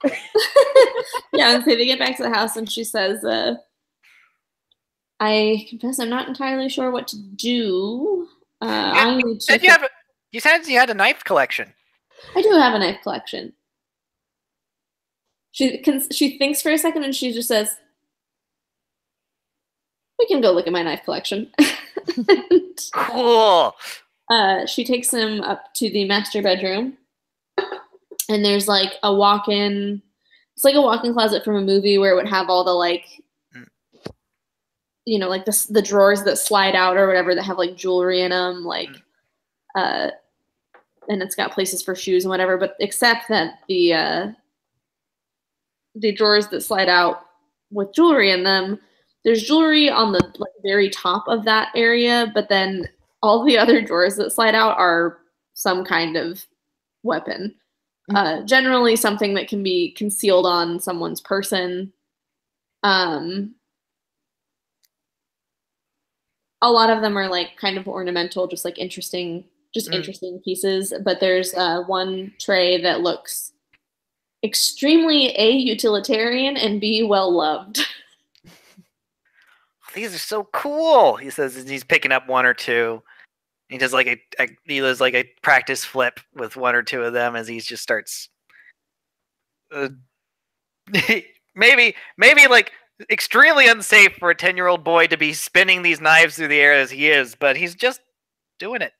Yeah, and so they get back to the house and she says, I confess I'm not entirely sure what to do. I need to. You said you had a knife collection. I do have a knife collection. She thinks for a second and she just says, "We can go look at my knife collection." Cool. She takes him up to the master bedroom, and there's like a walk-in. It's like a walk-in closet from a movie where it would have all the like, you know, like the drawers that slide out or whatever that have like jewelry in them, like, and it's got places for shoes and whatever. But except that the drawers that slide out with jewelry in them, there's jewelry on the like very top of that area, but then all the other drawers that slide out are some kind of weapon. Generally something that can be concealed on someone's person. A lot of them are like kind of ornamental, just like interesting pieces. But there's one tray that looks extremely A, utilitarian, and B, well loved. These are so cool, he says as he's picking up one or two. He does like a practice flip with one or two of them as he just starts maybe like extremely unsafe for a 10-year-old boy to be spinning these knives through the air as he is, but he's just doing it.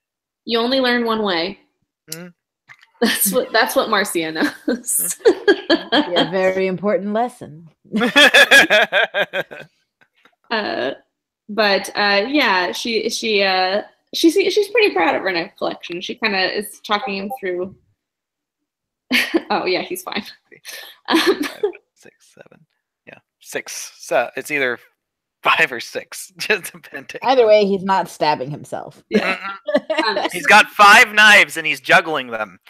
You only learn one way. That's what Marcia knows. A very important lesson. Yeah, she's pretty proud of her knife collection. She kind of is talking him through. Oh yeah, he's fine. 5, 6, 7, yeah, 6. So it's either 5 or 6, just depending. Either way, he's not stabbing himself. Yeah. He's got 5 knives and he's juggling them.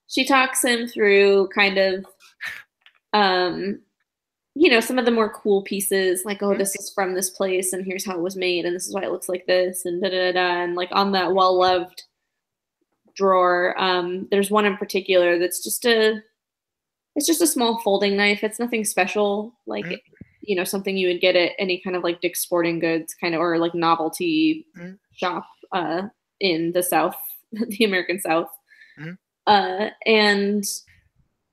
She talks him through kind of, you know, some of the more cool pieces, like, oh, this is from this place, and here's how it was made, and this is why it looks like this, and da-da-da-da, and like on that well-loved drawer, there's one in particular that's just a small folding knife. It's nothing special, like, you know, something you would get at any kind of like Dick's Sporting Goods kind of, or like novelty shop in the South, the American South. And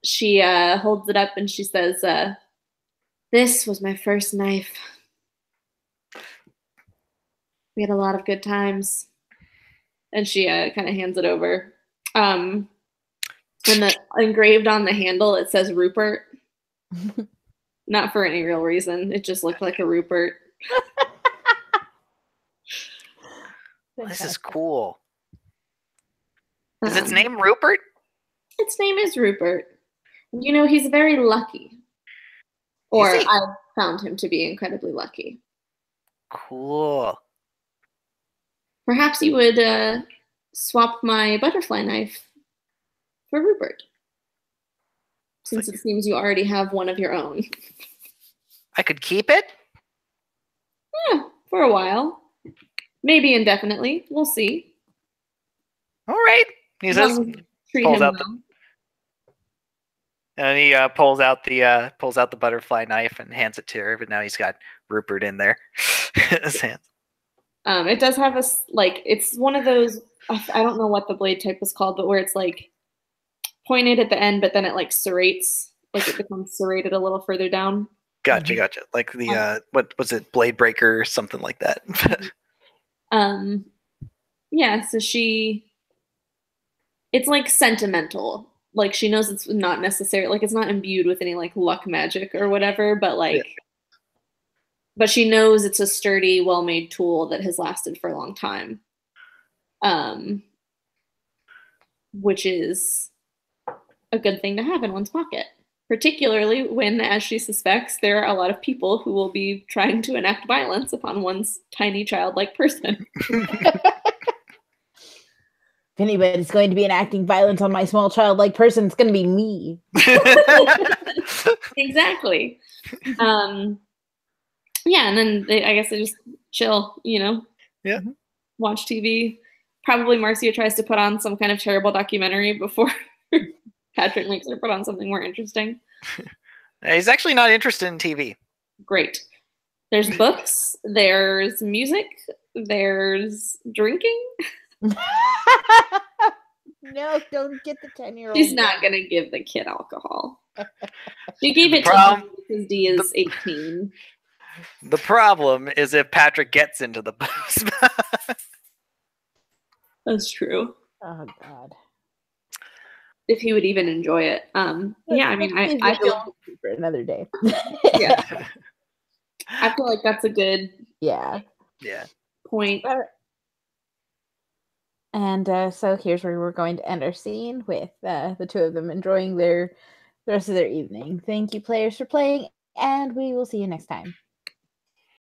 she holds it up and she says, "This was my first knife. We had a lot of good times." And she kind of hands it over. And engraved on the handle, it says Rupert. Not for any real reason. It just looked like a Rupert. This is cool. Is its name Rupert? Its name is Rupert. You know, he's very lucky. Or I found him to be incredibly lucky. Cool. Perhaps you would swap my butterfly knife for Rupert. Since it seems you already have one of your own. I could keep it? Yeah, for a while. Maybe indefinitely. We'll see. All right. He says, pulls out and he pulls out the butterfly knife and hands it to her. But now he's got Rupert in there. His hands. It does have it's one of those. I don't know what the blade type is called, but where it's like pointed at the end, but then it like serrates, like it becomes serrated a little further down. Gotcha. Like the what was it, Blade Breaker or something like that. Yeah. So it's like sentimental. Like she knows it's not necessary. Like it's not imbued with any like luck magic or whatever, but like. Yeah. But she knows it's a sturdy, well-made tool that has lasted for a long time, which is a good thing to have in one's pocket, particularly when, as she suspects, there are a lot of people who will be trying to enact violence upon one's tiny childlike person. If anybody's going to be enacting violence on my small childlike person, it's going to be me. Exactly. Yeah, and then I guess they just chill, you know? Yeah. Watch TV. Probably Marcia tries to put on some kind of terrible documentary before Patrick makes her put on something more interesting. He's actually not interested in TV. Great. There's books, there's music, there's drinking. No, don't get the 10-year-old. She's not going to give the kid alcohol. She gave it to him because D is 18. The problem is if Patrick gets into the booze. That's true. Oh, God. If he would even enjoy it. Yeah, I mean, I feel for another day. Yeah. I feel like that's a good point. And so here's where we're going to end our scene with the two of them enjoying the rest of their evening. Thank you, players, for playing, and we will see you next time.